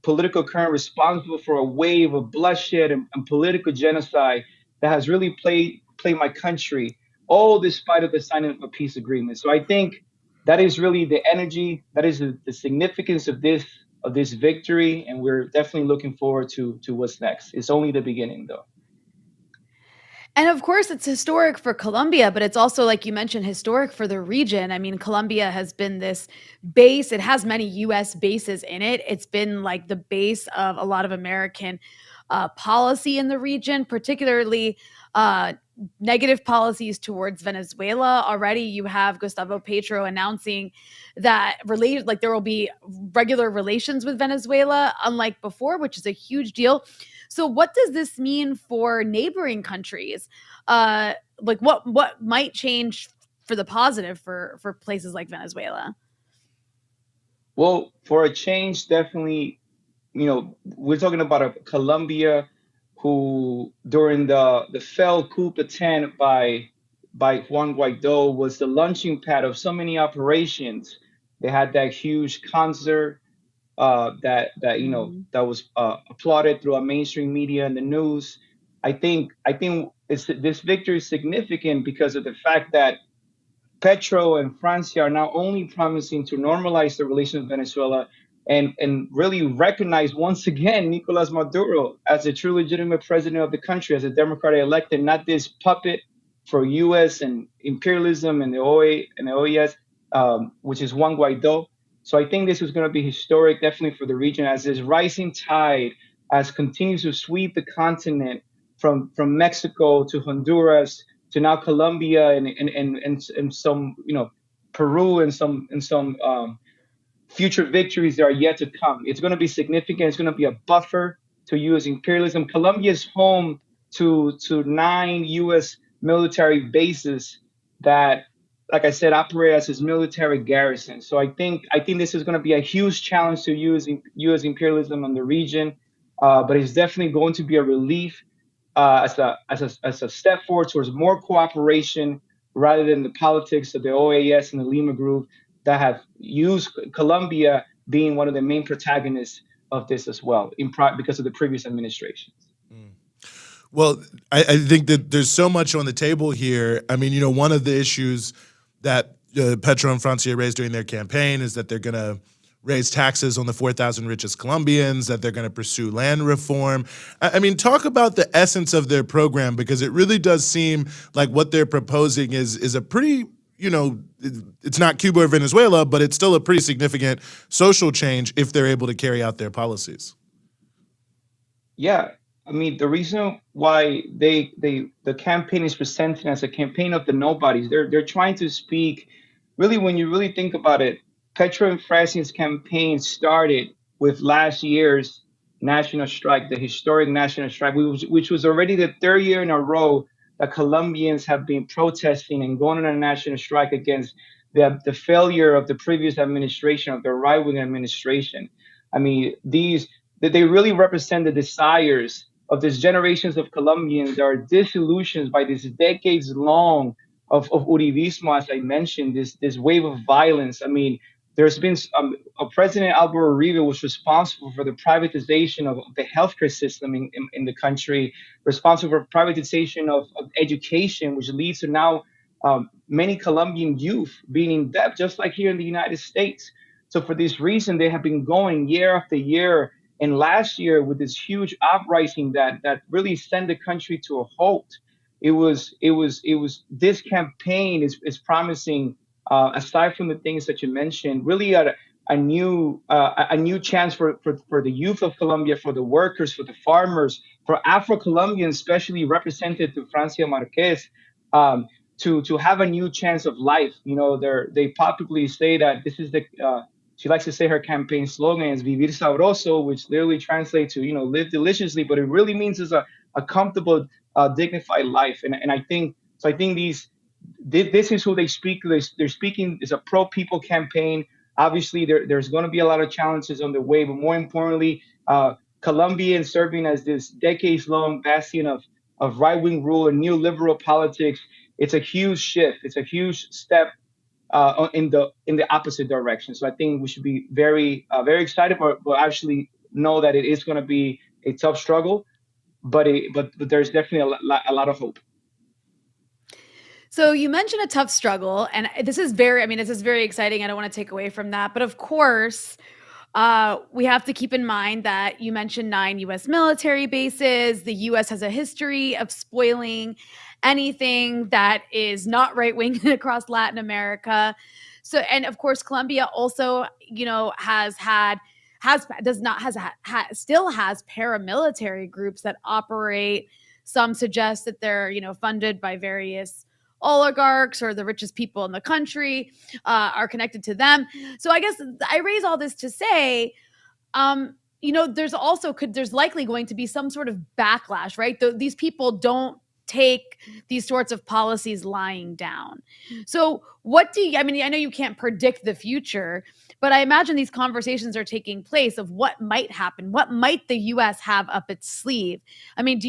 political current, responsible for a wave of bloodshed and political genocide that has really played my country, all despite of the signing of a peace agreement. So I think that is really the energy, that is the significance of this victory, and we're definitely looking forward to what's next. It's only the beginning, though. And of course, it's historic for Colombia, but it's also, like you mentioned, historic for the region. I mean, Colombia has been this base, it has many US bases in it. It's been like the base of a lot of American policy in the region, particularly uh, negative policies towards Venezuela. Already, you have Gustavo Petro announcing that related, like there will be regular relations with Venezuela, unlike before, which is a huge deal. So, what does this mean for neighboring countries? Like, what might change for the positive for places like Venezuela? Well, for a change, definitely, we're talking about a Colombia who, during the failed coup d'etat by Juan Guaido, was the launching pad of so many operations. They had that huge concert Mhm. that was applauded through our mainstream media and the news. I think this victory is significant because of the fact that Petro and Francia are now only promising to normalize the relations with Venezuela and really recognize once again Nicolas Maduro as a true legitimate president of the country, as a democratic elected, not this puppet for U.S. and imperialism and the OAS, which is Juan Guaido. So I think this is going to be historic, definitely for the region, as this rising tide as continues to sweep the continent from Mexico to Honduras to now Colombia and some Peru and some future victories that are yet to come. It's going to be significant. It's going to be a buffer to U.S. imperialism. Colombia is home to 9 U.S. military bases that, like I said, operate as its military garrison. So I think this is going to be a huge challenge to U.S. imperialism in the region, but it's definitely going to be a relief as a step forward towards more cooperation rather than the politics of the OAS and the Lima Group that have used Colombia being one of the main protagonists of this as well, because of the previous administrations. Well, I think that there's so much on the table here. I mean, one of the issues that Petro and Francia raised during their campaign is that they're going to raise taxes on the 4,000 richest Colombians, that they're going to pursue land reform. I mean, talk about the essence of their program, because it really does seem like what they're proposing is a pretty, it's not Cuba or Venezuela, but it's still a pretty significant social change if they're able to carry out their policies. Yeah, I mean, the reason why the campaign is presented as a campaign of the nobodies, they're trying to speak. Really, when you really think about it, Petro and Francia's campaign started with last year's national strike, the historic national strike, which was already the third year in a row that Colombians have been protesting and going on a national strike against the failure of the previous administration, of the right-wing administration. I mean, that they really represent the desires of these generations of Colombians that are disillusioned by this decades long of Uribismo, as I mentioned, this wave of violence. I mean, there's been a President Alvaro Uribe was responsible for the privatization of the healthcare system in the country, responsible for privatization of education, which leads to now many Colombian youth being in debt, just like here in the United States. So for this reason, they have been going year after year. And last year, with this huge uprising that really sent the country to a halt, it was this campaign is promising, aside from the things that you mentioned, really a new chance for the youth of Colombia, for the workers, for the farmers, for Afro Colombians, especially represented through Francia Márquez, to have a new chance of life. They publicly say that this is the she likes to say her campaign slogan is "Vivir sabroso," which literally translates to live deliciously, but it really means is a comfortable, dignified life. And I think so. I think this is who they speak. They're speaking is a pro people campaign. Obviously, there's going to be a lot of challenges on the way, but more importantly, Colombians serving as this decades-long bastion of right-wing rule and neoliberal politics. It's a huge shift. It's a huge step in the opposite direction. So I think we should be very excited, but actually know that it is going to be a tough struggle. But there's definitely a lot of hope. So you mentioned a tough struggle, and this is very exciting. I don't want to take away from that, but of course, we have to keep in mind that you mentioned 9 U.S. military bases. The U.S. has a history of spoiling anything that is not right wing across Latin America. So, and of course, Colombia also, still has paramilitary groups that operate. Some suggest that they're, funded by various oligarchs or the richest people in the country are connected to them. So I guess I raise all this to say, there's likely going to be some sort of backlash, right? These people don't take these sorts of policies lying down. So I know you can't predict the future, but I imagine these conversations are taking place of what might happen. What might the U.S. have up its sleeve? I mean,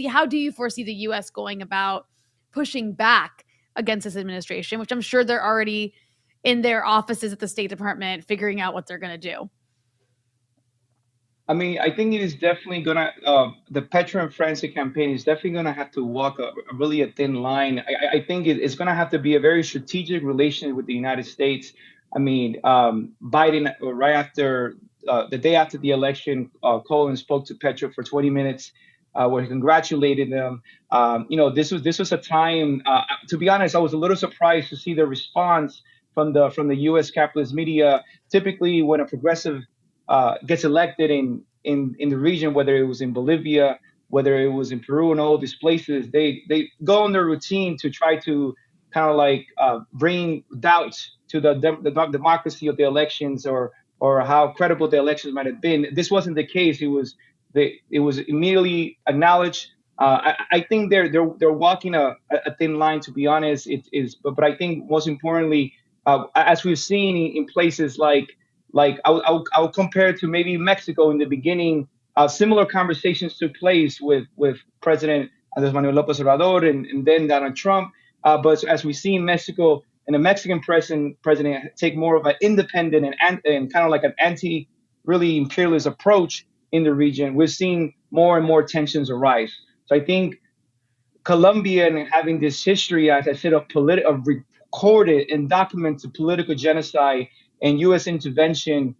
how do you foresee the U.S. going about pushing back against this administration, which I'm sure they're already in their offices at the State Department figuring out what they're going to do? I mean, I think it is definitely gonna. The Petro and Francia campaign is definitely gonna have to walk a thin line. I think it's gonna have to be a very strategic relation with the United States. I mean, Biden right after the day after the election, Colin spoke to Petro for 20 minutes, where he congratulated them. This was a time. To be honest, I was a little surprised to see the response from the U.S. capitalist media. Typically, when a progressive gets elected in the region, whether it was in Bolivia, whether it was in Peru, and all these places, they go on their routine to try to kind of like bring doubts to the democracy of the elections or how credible the elections might have been. This wasn't the case. It was immediately acknowledged. I think they're walking a thin line, to be honest. It is, but I think most importantly, as we've seen in places like I'll compare it to maybe Mexico in the beginning. Similar conversations took place with President Andrés Manuel López Obrador and then Donald Trump. But as we see in Mexico, and the Mexican president take more of an independent and kind of like an really imperialist approach in the region, we're seeing more and more tensions arise. So I think Colombia, and having this history, as I said, of recorded and documented political genocide and U.S. intervention,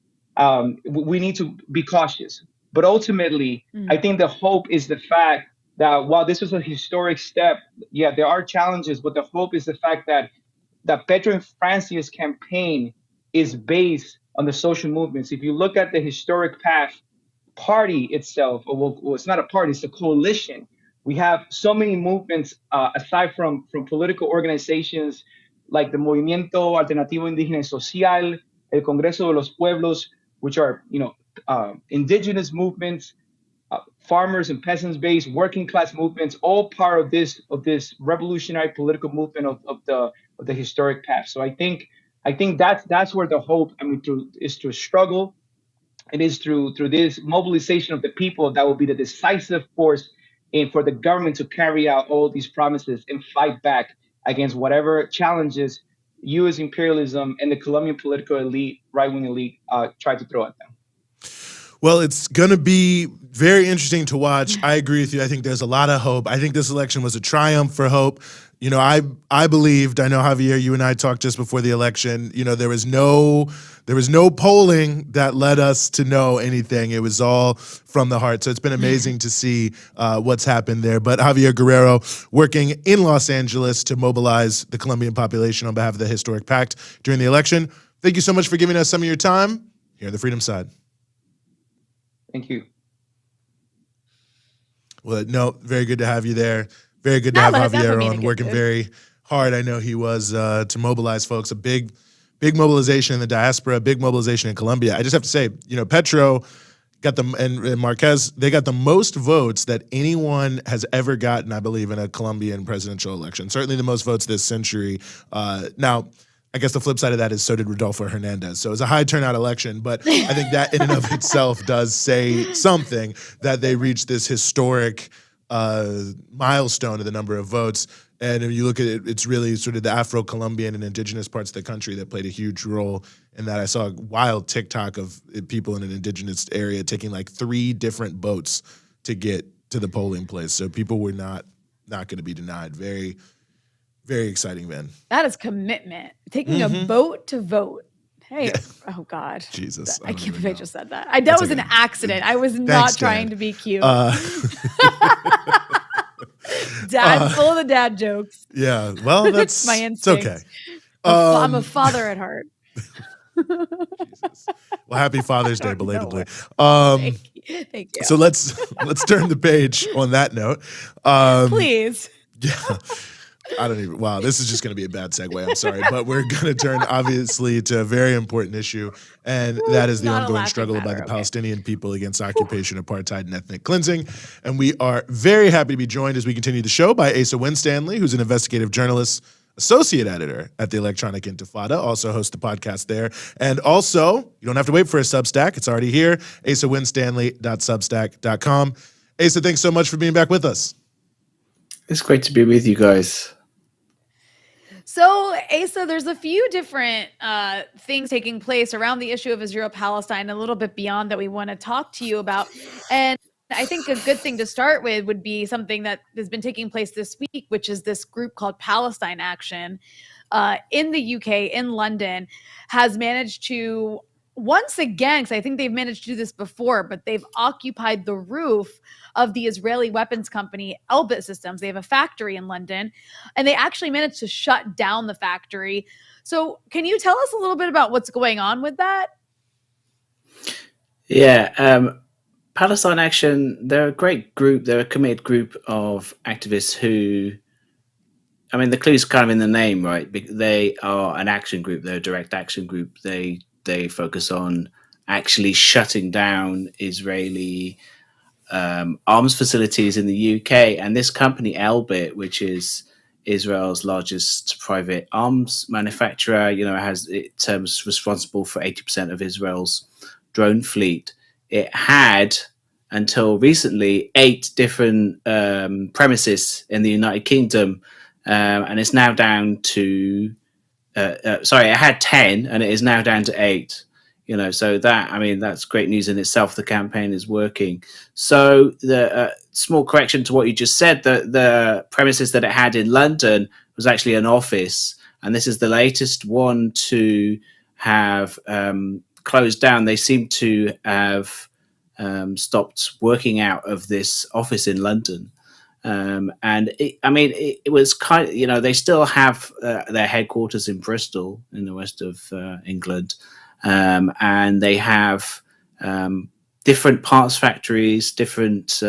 we need to be cautious. But ultimately, I think the hope is the fact that while this was a historic step, yeah, there are challenges, but the hope is the fact that Petro and Francia's campaign is based on the social movements. If you look at the historic path party itself, well, it's not a party, it's a coalition. We have so many movements aside from political organizations like the Movimiento Alternativo Indígena y Social, el Congreso de los Pueblos, which are indigenous movements, farmers and peasants based, working class movements, all part of this revolutionary political movement of the historic path. So I think that's where the hope, is through struggle. It is through this mobilization of the people that will be the decisive force for the government to carry out all these promises and fight back against whatever challenges U.S. imperialism and the Colombian political elite, right-wing elite, try to throw at them. Well, it's going to be very interesting to watch. I agree with you. I think there's a lot of hope. I think this election was a triumph for hope. I believed, I know, Javier, you and I talked just before the election, there was no polling that led us to know anything. It was all from the heart. So it's been amazing to see what's happened there. But Javier Guerrero working in Los Angeles to mobilize the Colombian population on behalf of the Historic Pact during the election. Thank you so much for giving us some of your time here on the Freedom Side. Thank you. Well, no, very good to have you there. Very good to have Javier on, working very hard. I know he was to mobilize folks. A big mobilization in the diaspora, a big mobilization in Colombia. I just have to say, Petro got them, and Márquez, they got the most votes that anyone has ever gotten, I believe, in a Colombian presidential election. Certainly the most votes this century. Now, I guess the flip side of that is so did Rodolfo Hernandez. So it was a high turnout election, but I think that in and of itself does say something that they reached this historic milestone of the number of votes. And if you look at it, it's really sort of the Afro-Colombian and indigenous parts of the country that played a huge role in that. I saw a wild TikTok of people in an indigenous area taking like 3 different boats to get to the polling place. So people were not going to be denied. Very, very exciting, man. That is commitment. Taking a boat to vote. Hey, oh God. Jesus. I can't believe I just said that. That was an accident. I was not trying to be cute. Dad, full of the dad jokes. Yeah, well, that's my instinct. It's okay. I'm a father at heart. Jesus. Well, happy Father's Day, belatedly. Thank you. So let's turn the page on that note. Please. Yeah. Wow, this is just going to be a bad segue. I'm sorry. But we're going to turn, obviously, to a very important issue, and that is the ongoing struggle by the Palestinian people against occupation, apartheid, and ethnic cleansing. And we are very happy to be joined as we continue the show by Asa Winstanley, who's an investigative journalist, associate editor at the Electronic Intifada, also hosts the podcast there. And also, you don't have to wait for a Substack. It's already here, asawinstanley.substack.com. Asa, thanks so much for being back with us. It's great to be with you guys. So, Asa, there's a few different things taking place around the issue of Israel-Palestine, a little bit beyond that we want to talk to you about. And I think a good thing to start with would be something that has been taking place this week, which is this group called Palestine Action in the UK, in London, has managed to, once again, because I think they've managed to do this before, but they've occupied the roof of the Israeli weapons company Elbit Systems. They have a factory in London, and they actually managed to shut down the factory. So can you tell us a little bit about what's going on with that? Yeah, Palestine Action, they're a great group. They're a committed group of activists who, I mean, the clue's kind of in the name, right? They are an action group. They're a direct action group. They focus on actually shutting down Israeli arms facilities in the UK. And this company, Elbit, which is Israel's largest private arms manufacturer, has it's responsible for 80% of Israel's drone fleet. It had, until recently, 8 different premises in the United Kingdom, and it's now down to, it had 10, and it is now down to 8. So that's great news in itself. The campaign is working. So the small correction to what you just said, the premises that it had in London was actually an office, and this is the latest one to have closed down. They seem to have stopped working out of this office in London. And it was kind of, they still have their headquarters in Bristol in the west of England. And they have different parts factories, different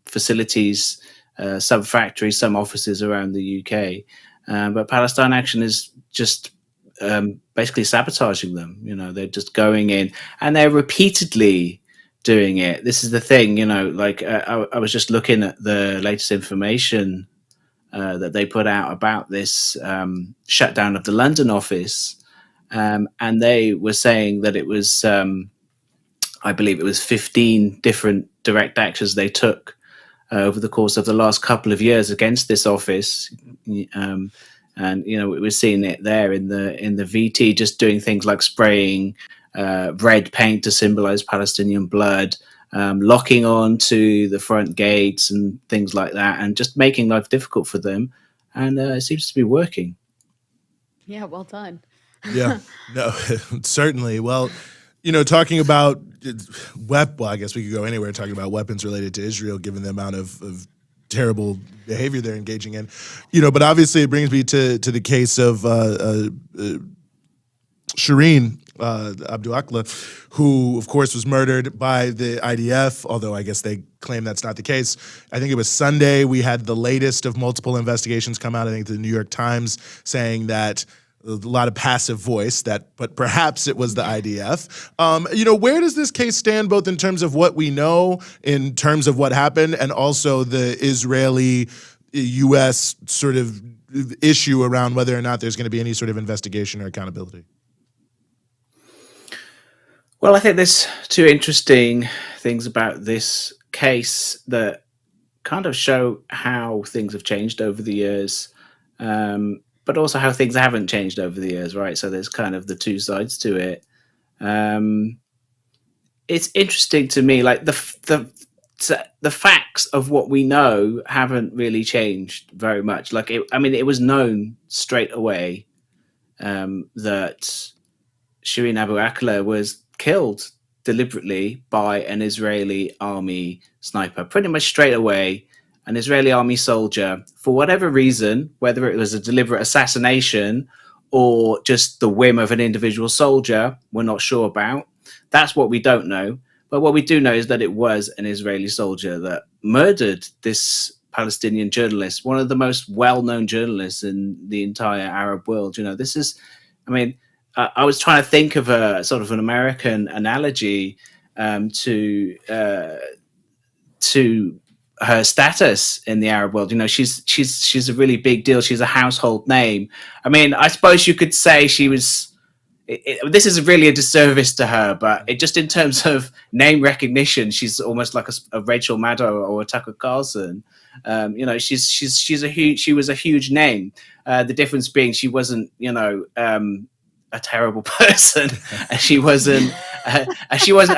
facilities, some factories, some offices around the UK. But Palestine Action is just basically sabotaging them. They're just going in, and they're repeatedly doing it. This is the thing, I was just looking at the latest information that they put out about this shutdown of the London office. And they were saying that it was, I believe it was 15 different direct actions they took over the course of the last couple of years against this office. And, we were seeing it there in the VT, just doing things like spraying red paint to symbolize Palestinian blood, locking on to the front gates and things like that, and just making life difficult for them. And it seems to be working. Yeah, well done. Yeah, no, certainly. Well, talking about I guess we could go anywhere talking about weapons related to Israel, given the amount of terrible behavior they're engaging in. But obviously it brings me to the case of Shireen Abdulakla, who, of course, was murdered by the IDF, although I guess they claim that's not the case. I think it was Sunday we had the latest of multiple investigations come out. I think the New York Times saying that a lot of passive voice, but perhaps it was the IDF. Where does this case stand, both in terms of what we know, in terms of what happened, and also the Israeli-U.S. sort of issue around whether or not there's going to be any sort of investigation or accountability? Well, I think there's two interesting things about this case that kind of show how things have changed over the years, but also how things haven't changed over the years, right? So there's kind of the two sides to it. It's interesting to me, like the facts of what we know haven't really changed very much. Like, it was known straight away that Shireen Abu Akleh was killed deliberately by an Israeli army sniper, pretty much straight away. An Israeli army soldier, for whatever reason, whether it was a deliberate assassination or just the whim of an individual soldier, we're not sure about. That's what we don't know. But what we do know is that it was an Israeli soldier that murdered this Palestinian journalist, one of the most well-known journalists in the entire Arab world. This is, I was trying to think of a sort of an American analogy to her status in the Arab world. She's a really big deal. She's a household name. I suppose you could say she was. This is really a disservice to her, but just in terms of name recognition, she's almost like a Rachel Maddow or a Tucker Carlson. She was a huge name. The difference being she wasn't, a terrible person, and she wasn't a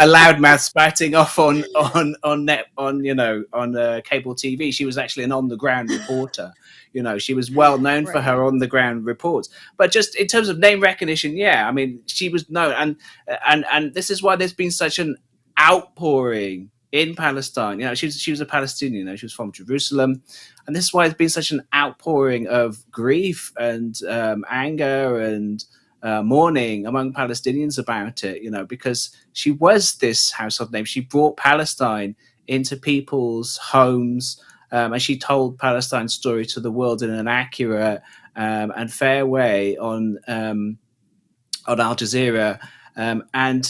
loudmouth spouting off on cable TV. She was actually an on the ground reporter. She was well known for her on the ground reports. But just in terms of name recognition, she was known, and this is why there's been such an outpouring in Palestine. She was a Palestinian. She was from Jerusalem, and this is why there's been such an outpouring of grief and anger and mourning among Palestinians about it, because she was this household name. She brought Palestine into people's homes, and she told Palestine's story to the world in an accurate and fair way on Al Jazeera, and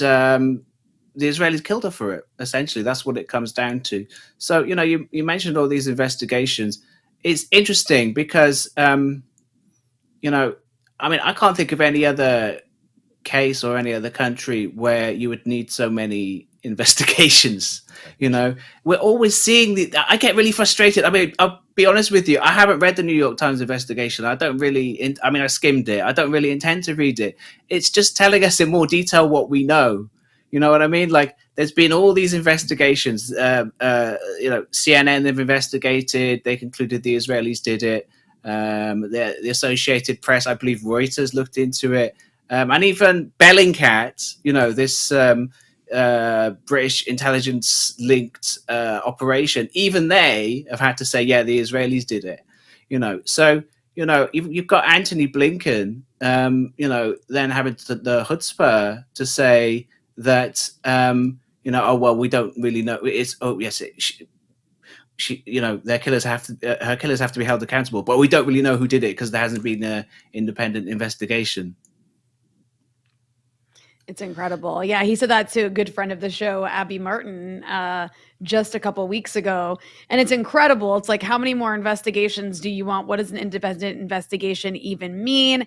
the Israelis killed her for it. Essentially, that's what it comes down to. So, you mentioned all these investigations. It's interesting because, I can't think of any other case or any other country where you would need so many investigations. We're always seeing I get really frustrated. I'll be honest with you. I haven't read the New York Times investigation. I don't really, I skimmed it. I don't really intend to read it. It's just telling us in more detail what we know. You know what I mean? Like, there's been all these investigations. CNN have investigated. They concluded the Israelis did it. The Associated Press, I believe Reuters looked into it. And even Bellingcat, this British intelligence linked operation, even they have had to say, yeah, the Israelis did it. So, you've got Anthony Blinken, then having the chutzpah to say that, we don't really know. Their killers her killers have to be held accountable, but we don't really know who did it because there hasn't been an independent investigation. It's incredible. Yeah, he said that to a good friend of the show, Abby Martin, just a couple weeks ago. And it's incredible. It's like, how many more investigations do you want? What does an independent investigation even mean?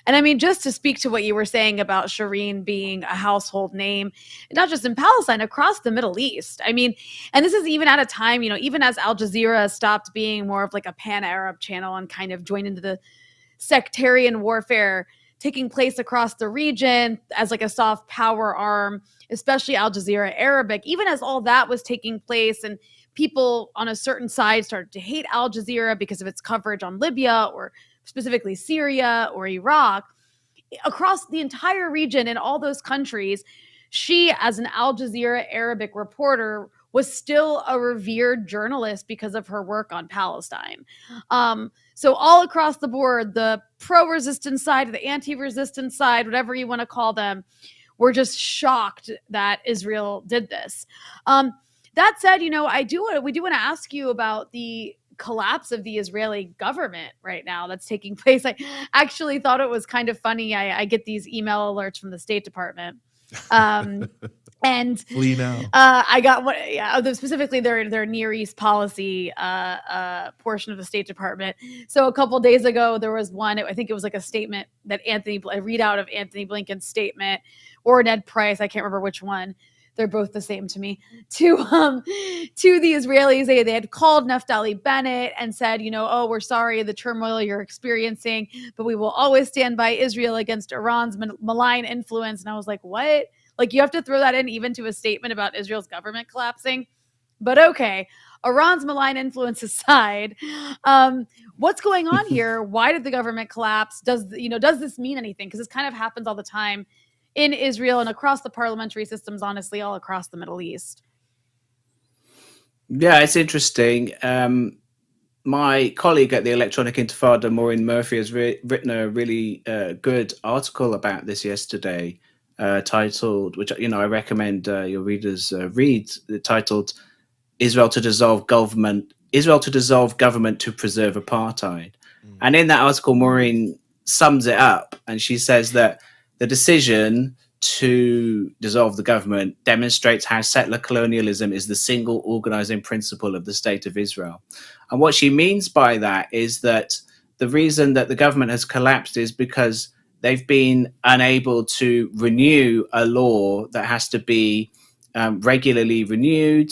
And just to speak to what you were saying about Shireen being a household name, not just in Palestine, across the Middle East. And this is even at a time, even as Al Jazeera stopped being more of like a pan-Arab channel and kind of joined into the sectarian warfare taking place across the region as like a soft power arm, especially Al Jazeera Arabic, even as all that was taking place and people on a certain side started to hate Al Jazeera because of its coverage on Libya or specifically Syria or Iraq, across the entire region in all those countries, she, as an Al Jazeera Arabic reporter, was still a revered journalist because of her work on Palestine. So all across the board, the pro-resistance side, the anti-resistance side, whatever you want to call them, were just shocked that Israel did this. That said, we do want to ask you about the collapse of the Israeli government right now that's taking place. I actually thought it was kind of funny. I get these email alerts from the State Department. And Flee now. I got specifically their Near East policy portion of the State Department. So a couple days ago, there was one. I think it was like a statement that a readout of Anthony Blinken's statement, or Ned Price. I can't remember which one. They're both the same to me. To the Israelis, they had called Naftali Bennett and said, oh, we're sorry the turmoil you're experiencing, but we will always stand by Israel against Iran's malign influence. And I was like, what? Like, you have to throw that in even to a statement about Israel's government collapsing. But okay, Iran's malign influence aside, what's going on here? Why did the government collapse? Does this mean anything? Because this kind of happens all the time in Israel and across the parliamentary systems, honestly, all across the Middle East. Yeah, it's interesting. My colleague at the Electronic Intifada, Maureen Murphy, has written a really good article about this yesterday, titled, which I recommend your readers read, titled "Israel to dissolve government to preserve apartheid." And in that article, Maureen sums it up, and she says that the decision to dissolve the government demonstrates how settler colonialism is the single organizing principle of the state of Israel. And what she means by that is that the reason that the government has collapsed is because they've been unable to renew a law that has to be regularly renewed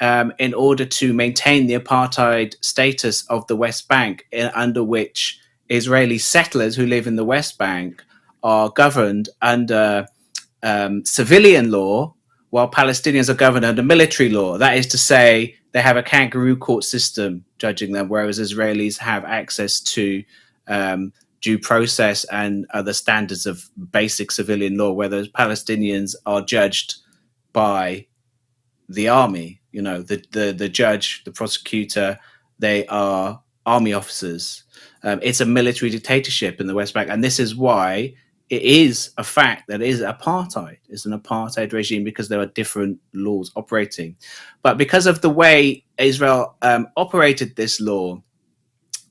in order to maintain the apartheid status of the West Bank, under which Israeli settlers who live in the West Bank are governed under civilian law, while Palestinians are governed under military law. That is to say, they have a kangaroo court system judging them, whereas Israelis have access to due process and other standards of basic civilian law, where those Palestinians are judged by the army. The judge, the prosecutor, they are army officers. It's a military dictatorship in the West Bank, and this is why it is a fact that it is apartheid. It's an apartheid regime because there are different laws operating. But because of the way Israel operated this law,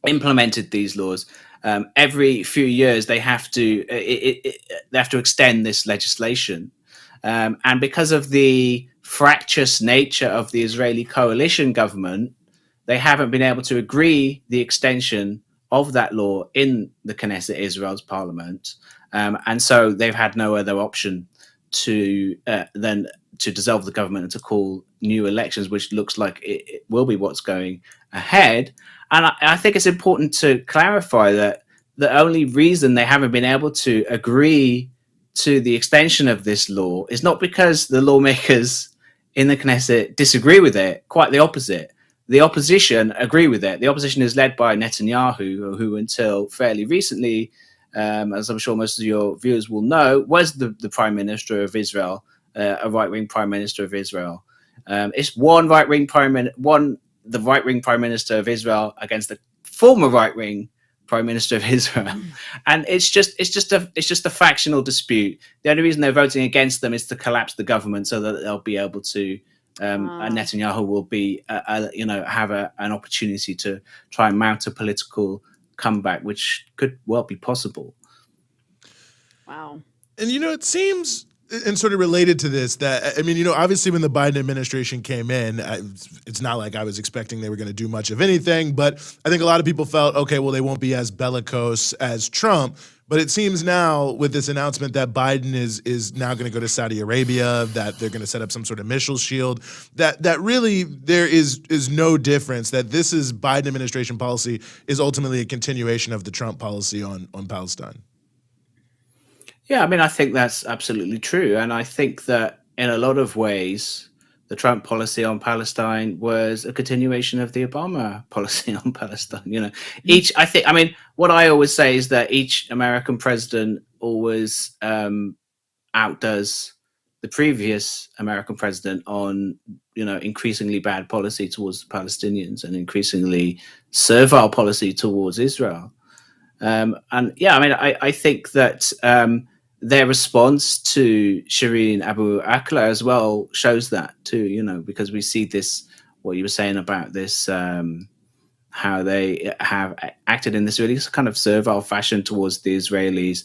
implemented these laws, every few years they have to extend this legislation. And because of the fractious nature of the Israeli coalition government, they haven't been able to agree the extension of that law in the Knesset, Israel's parliament. And so they've had no other option than to dissolve the government and to call new elections, which looks like it will be what's going ahead. And I think it's important to clarify that the only reason they haven't been able to agree to the extension of this law is not because the lawmakers in the Knesset disagree with it. Quite the opposite. The opposition agree with it. The opposition is led by Netanyahu, who until fairly recently, as I'm sure most of your viewers will know, was the Prime Minister of Israel, a right-wing Prime Minister of Israel. It's the right-wing Prime Minister of Israel against the former right-wing Prime Minister of Israel, and it's just a factional dispute. The only reason they're voting against them is to collapse the government so that they'll be able to. Netanyahu will be, have an opportunity to try and mount a political comeback, which could well be possible. Wow. And, it seems, and sort of related to this, that, obviously when the Biden administration came in, it's not like I was expecting they were going to do much of anything, but I think a lot of people felt, okay, well, they won't be as bellicose as Trump. But it seems now with this announcement that Biden is now going to go to Saudi Arabia, that they're going to set up some sort of missile shield, that really there is no difference, that this is Biden administration policy is ultimately a continuation of the Trump policy on Palestine. Yeah, I think that's absolutely true. And I think that in a lot of ways, the Trump policy on Palestine was a continuation of the Obama policy on Palestine. What I always say is that each American president always outdoes the previous American president on, increasingly bad policy towards the Palestinians and increasingly servile policy towards Israel. I think that their response to Shireen Abu Akleh as well shows that too, because we see this, what you were saying about this, how they have acted in this really kind of servile fashion towards the Israelis.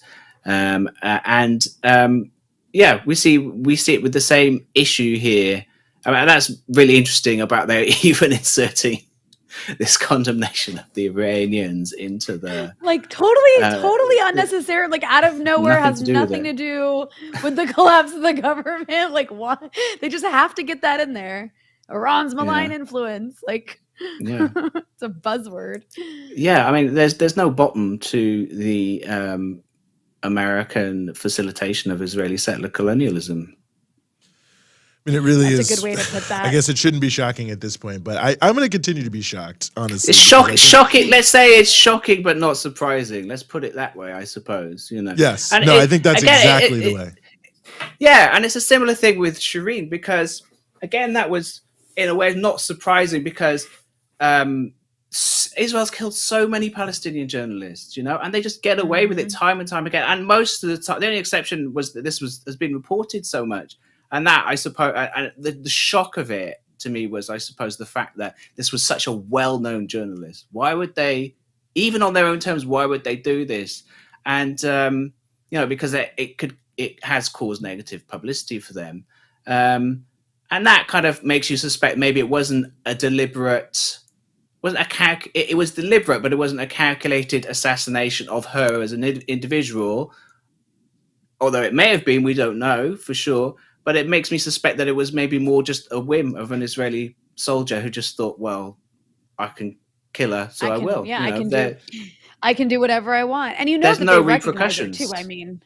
yeah, we see it with the same issue here. I mean, and that's really interesting about their even inserting this condemnation of the Iranians into the Like totally unnecessary, like out of nowhere, nothing has to do with nothing it. to do with the collapse of the government. Like what? They just have to get that in there. Iran's malign Yeah. influence. Like Yeah. it's a buzzword. Yeah, I mean, there's no bottom to the American facilitation of Israeli settler colonialism. I mean, it really That's is. a good way to put that. I guess it shouldn't be shocking at this point, but I'm going to continue to be shocked, honestly. It's shocking. Let's say it's shocking, but not surprising. Let's put it that way, I suppose. You know. Yes. And I think that's exactly the way. Yeah, and it's a similar thing with Shireen because, again, that was in a way not surprising because Israel's killed so many Palestinian journalists, you know, and they just get away with it time and time again. And most of the time, the only exception was that this has been reported so much. And that, I suppose, and the shock of it to me was, I suppose, the fact that this was such a well-known journalist. Why would they, even on their own terms, why would they do this? And, you know, because it has caused negative publicity for them. And that kind of makes you suspect maybe it wasn't a deliberate, it was deliberate, but it wasn't a calculated assassination of her as an individual. Although it may have been, we don't know for sure. But it makes me suspect that it was maybe more just a whim of an Israeli soldier who just thought, well, I can kill her, so I will. Yeah, you know, I can do whatever I want. And you know there's that no they recognize her repercussions. too, I mean.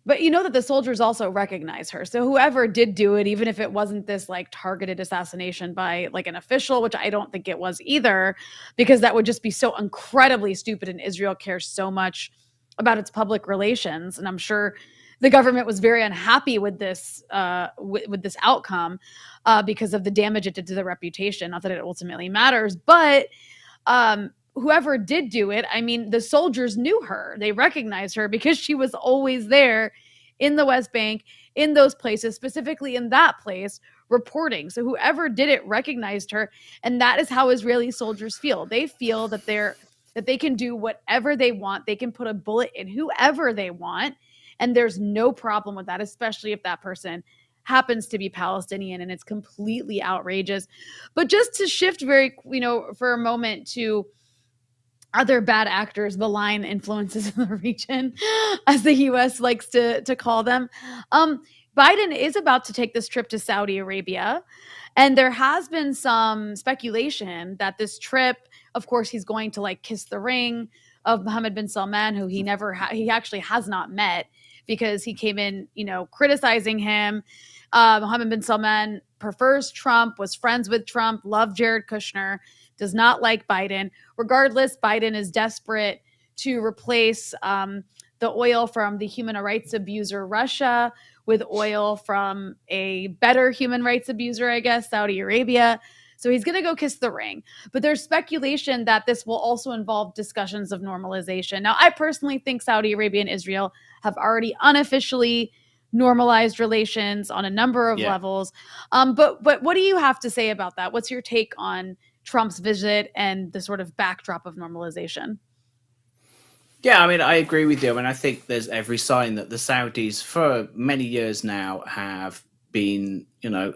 But you know that the soldiers also recognize her. So whoever did do it, even if it wasn't this like targeted assassination by like an official, which I don't think it was either, because that would just be so incredibly stupid, and Israel cares so much about its public relations. And I'm sure the government was very unhappy with this with this outcome because of the damage it did to their reputation. Not that it ultimately matters, but whoever did do it, I mean, the soldiers knew her. They recognized her because she was always there in the West Bank, in those places, specifically in that place, reporting. So whoever did it recognized her, and that is how Israeli soldiers feel. They feel that they can do whatever they want. They can put a bullet in whoever they want, and there's no problem with that, especially if that person happens to be Palestinian, and it's completely outrageous. But just to shift for a moment to other bad actors, malign influences in the region, as the U.S. likes to call them. Biden is about to take this trip to Saudi Arabia, and there has been some speculation that this trip, of course, he's going to like kiss the ring of Mohammed bin Salman, who he actually has not met because he came in, criticizing him. Mohammed bin Salman prefers Trump, was friends with Trump, loved Jared Kushner, does not like Biden. Regardless, Biden is desperate to replace the oil from the human rights abuser Russia with oil from a better human rights abuser, I guess, Saudi Arabia. So he's going to go kiss the ring. But there's speculation that this will also involve discussions of normalization. Now, I personally think Saudi Arabia and Israel have already unofficially normalized relations on a number of levels. But what do you have to say about that? What's your take on Trump's visit and the sort of backdrop of normalization? Yeah, I mean, I agree with you. I mean, I think there's every sign that the Saudis for many years now have been,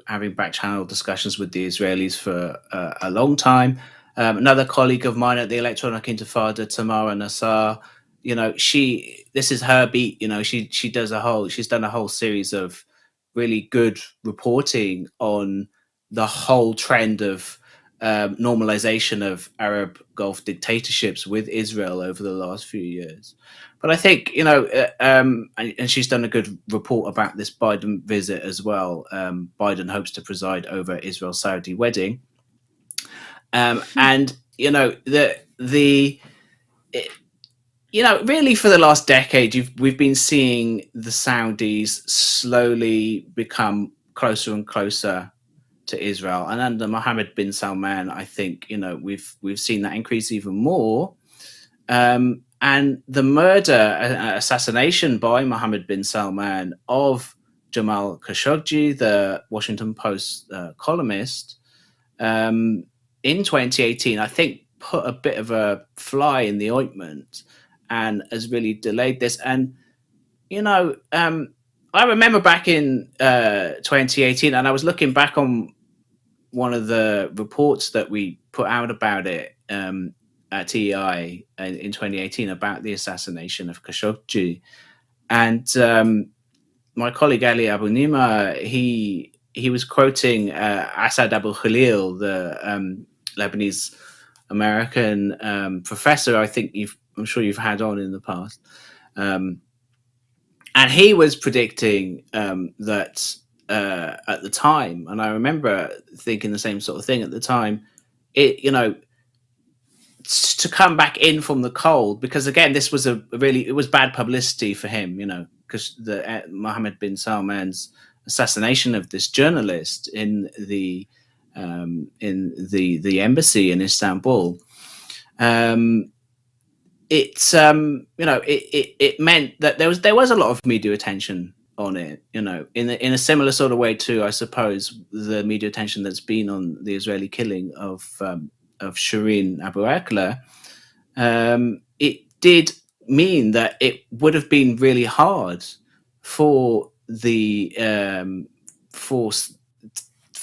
having back channel discussions with the Israelis for a long time. Another colleague of mine at the Electronic Intifada, Tamara Nassar, this is her beat. She's done a whole series of really good reporting on the whole trend of normalization of Arab Gulf dictatorships with Israel over the last few years. But I think, and she's done a good report about this Biden visit as well. Biden hopes to preside over Israel-Saudi wedding. And, really for the last decade, we've been seeing the Saudis slowly become closer and closer to Israel, and under Mohammed bin Salman, I think we've seen that increase even more. And the assassination by Mohammed bin Salman of Jamal Khashoggi, the Washington Post columnist, in 2018, I think put a bit of a fly in the ointment and has really delayed this. And I remember back in 2018, and I was looking back on one of the reports that we put out about it at TEI in 2018 about the assassination of Khashoggi. And my colleague Ali Abu Nima, he was quoting Asad Abu Khalil, the Lebanese American professor. I think I'm sure you've had on in the past, and he was predicting that at the time, and I remember thinking the same sort of thing at the time. To come back in from the cold, because again, this was it was bad publicity for him, because the Mohammed bin Salman's assassination of this journalist in the embassy in Istanbul. It meant that there was a lot of media attention on it, in a similar sort of way to, I suppose, the media attention that's been on the Israeli killing of Shireen Abu Akleh. It did mean that it would have been really hard for the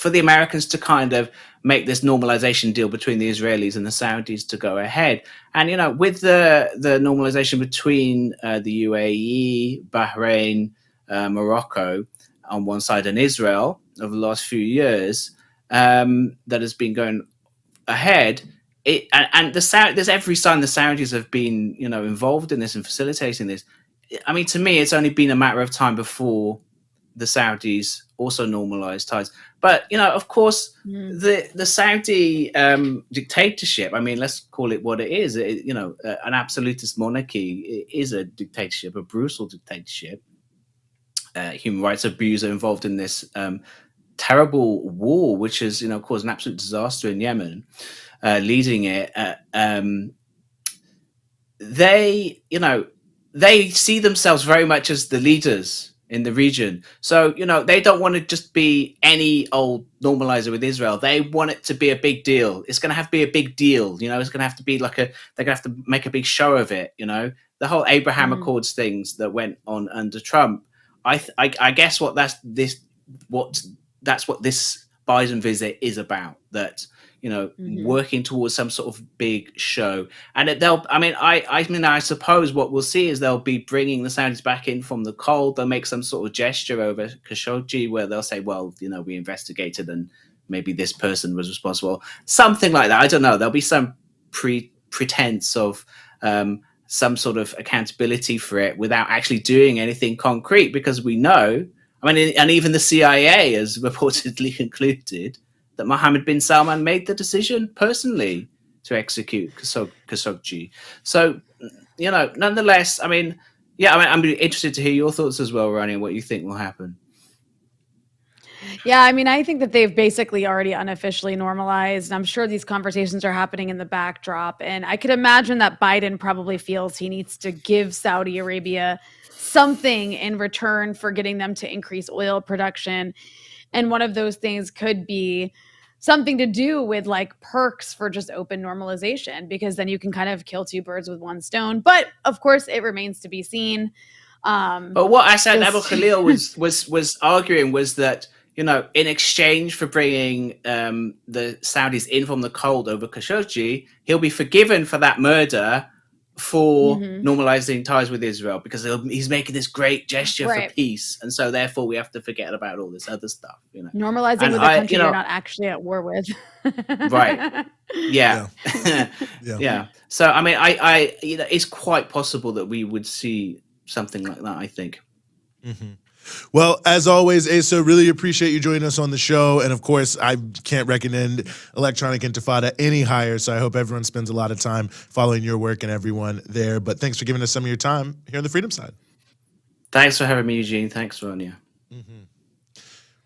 Americans to kind of make this normalization deal between the Israelis and the Saudis to go ahead. And, with the normalization between the UAE, Bahrain, Morocco on one side and Israel over the last few years, that has been going ahead. There's every sign the Saudis have been, involved in this and facilitating this. I mean, to me, it's only been a matter of time before the Saudis also normalized ties. But, of course, the Saudi dictatorship, I mean, let's call it what it is. An absolutist monarchy is a dictatorship, a brutal dictatorship. Human rights abuse are involved in this terrible war, which has, caused an absolute disaster in Yemen, leading it. They see themselves very much as the leaders in the region. So, they don't want to just be any old normalizer with Israel. They want it to be a big deal. It's going to have to be a big deal. It's going to have to be they're going to have to make a big show of it. The whole Abraham Accords things that went on under Trump. I guess that's what this Biden visit is about. That, working towards some sort of big show. And I suppose what we'll see is they'll be bringing the Saudis back in from the cold. They'll make some sort of gesture over Khashoggi where they'll say, well, we investigated and maybe this person was responsible. Something like that. I don't know. There'll be some pretense of some sort of accountability for it without actually doing anything concrete, because we know, and even the CIA has reportedly concluded that Mohammed bin Salman made the decision personally to execute Khashoggi. So, nonetheless, I'm interested to hear your thoughts as well, Ronnie, and what you think will happen. Yeah, I think that they've basically already unofficially normalized. I'm sure these conversations are happening in the backdrop. And I could imagine that Biden probably feels he needs to give Saudi Arabia something in return for getting them to increase oil production. And one of those things could be something to do with perks for just open normalization, because then you can kind of kill two birds with one stone. But of course, it remains to be seen. But what Asad Abu Khalil was arguing was that, in exchange for bringing the Saudis in from the cold over Khashoggi, he'll be forgiven for that murder for normalizing ties with Israel, because he's making this great gesture for peace, and so therefore we have to forget about all this other stuff. Normalizing with a country you're not actually at war with. Right. Yeah. Yeah. So I it's quite possible that we would see something like that, I think. Mm-hmm. Well, as always, Asa, really appreciate you joining us on the show. And of course, I can't recommend Electronic Intifada any higher. So I hope everyone spends a lot of time following your work and everyone there. But thanks for giving us some of your time here on the Freedom Side. Thanks for having me, Eugene. Thanks, Rania. Mm-hmm.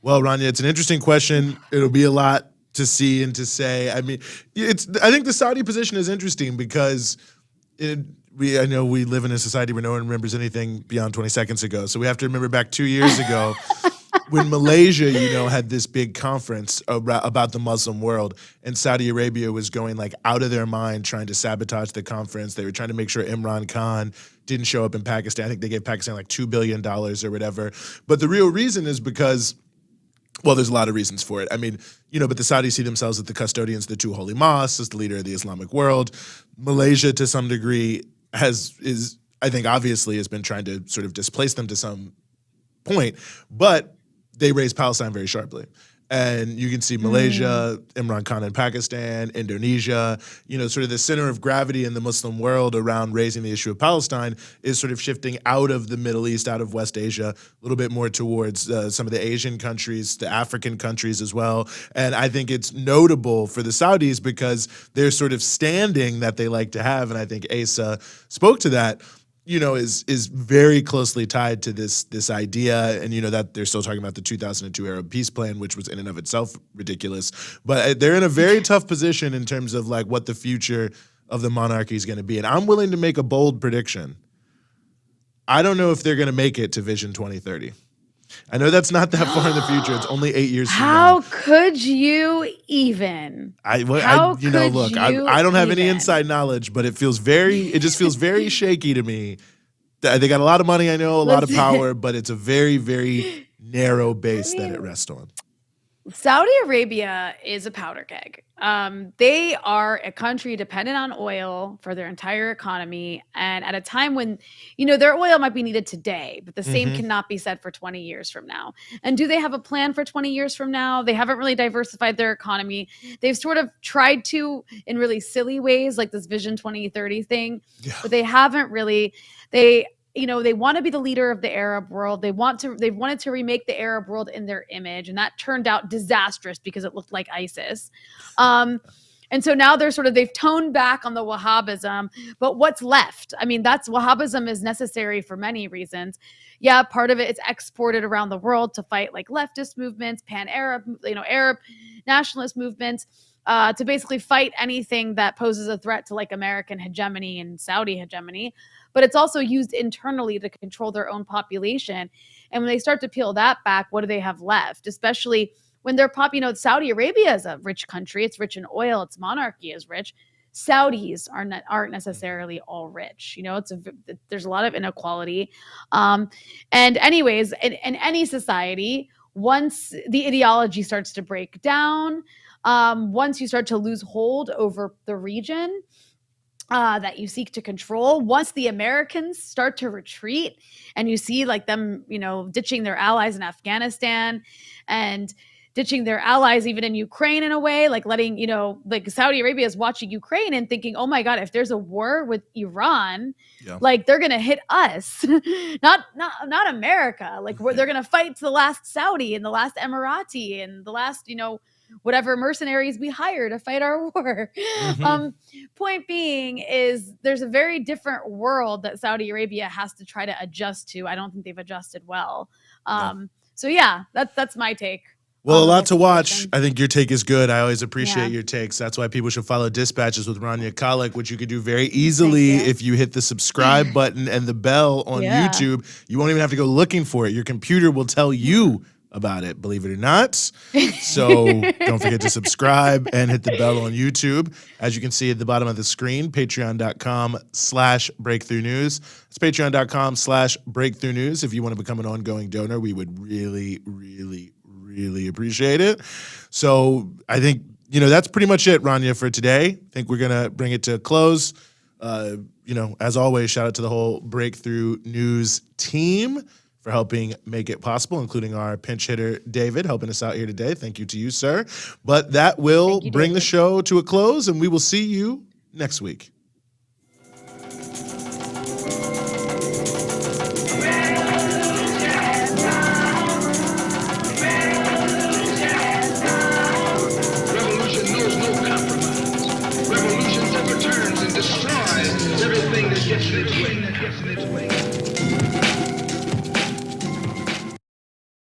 Well, Rania, it's an interesting question. It'll be a lot to see and to say. I think the Saudi position is interesting because I know we live in a society where no one remembers anything beyond 20 seconds ago. So we have to remember back 2 years ago when Malaysia, had this big conference about the Muslim world, and Saudi Arabia was going like out of their mind trying to sabotage the conference. They were trying to make sure Imran Khan didn't show up in Pakistan. I think they gave Pakistan like $2 billion or whatever. But the real reason is because, well, there's a lot of reasons for it. I mean, but the Saudis see themselves as the custodians of the two holy mosques, as the leader of the Islamic world. Malaysia, to some degree, I think obviously has been trying to sort of displace them to some point, but they raised Palestine very sharply. And you can see Malaysia, Imran Khan in Pakistan, Indonesia, sort of the center of gravity in the Muslim world around raising the issue of Palestine is sort of shifting out of the Middle East, out of West Asia, a little bit more towards some of the Asian countries, the African countries as well. And I think it's notable for the Saudis because their sort of standing that they like to have, and I think Asa spoke to that, is very closely tied to this idea, and that they're still talking about the 2002 Arab peace plan, which was in and of itself ridiculous. But they're in a very tough position in terms of like what the future of the monarchy is going to be. And I'm willing to make a bold prediction. I don't know if they're going to make it to Vision 2030. I know that's not that far in the future. It's only 8 years from now. How could you even? I don't have any inside knowledge, but it just feels very shaky to me. They got a lot of money, I know, a lot of power, but it's a very, very narrow base that it rests on. Saudi Arabia is a powder keg. They are a country dependent on oil for their entire economy. And at a time when, their oil might be needed today, but the same cannot be said for 20 years from now. And do they have a plan for 20 years from now? They haven't really diversified their economy. They've sort of tried to in really silly ways, like this Vision 2030 thing, but they haven't really. They want to be the leader of the Arab world. They've wanted to remake the Arab world in their image, and that turned out disastrous because it looked like ISIS. And so now they've toned back on the Wahhabism, but what's left? I mean, Wahhabism is necessary for many reasons. Yeah, part of it is exported around the world to fight like leftist movements, pan-Arab, Arab nationalist movements, to basically fight anything that poses a threat to like American hegemony and Saudi hegemony. But it's also used internally to control their own population. And when they start to peel that back, what do they have left? Especially when they're Saudi Arabia is a rich country. It's rich in oil. Its monarchy is rich. Saudis aren't necessarily all rich. There's a lot of inequality. And anyways, in any society, once the ideology starts to break down, once you start to lose hold over the region, that you seek to control, once the Americans start to retreat and you see like them, ditching their allies in Afghanistan and ditching their allies even in Ukraine in a way, like letting, like Saudi Arabia is watching Ukraine and thinking, oh my God, if there's a war with Iran, like they're going to hit us, not America. Like they're going to fight to the last Saudi and the last Emirati and the last, whatever mercenaries we hire to fight our war. Point being is there's a very different world that Saudi Arabia has to try to adjust to. I don't think they've adjusted well. So yeah, that's my take. Well, a lot to watch. I think your take is good. I always appreciate your takes. That's why people should follow Dispatches with Rania Khalek, which you could do very easily if you hit the subscribe button and the bell on YouTube. You won't even have to go looking for it. Your computer will tell you about it, believe it or not. So don't forget to subscribe and hit the bell on YouTube. As you can see at the bottom of the screen, patreon.com/breakthrough news. It's patreon.com/breakthrough news. If you want to become an ongoing donor, we would really, really, really appreciate it. So I think, that's pretty much it, Rania, for today. I think we're going to bring it to a close. As always, shout out to the whole Breakthrough News team for helping make it possible, including our pinch hitter, David, helping us out here today. Thank you to you, sir. But that will bring the show to a close, and we will see you next week.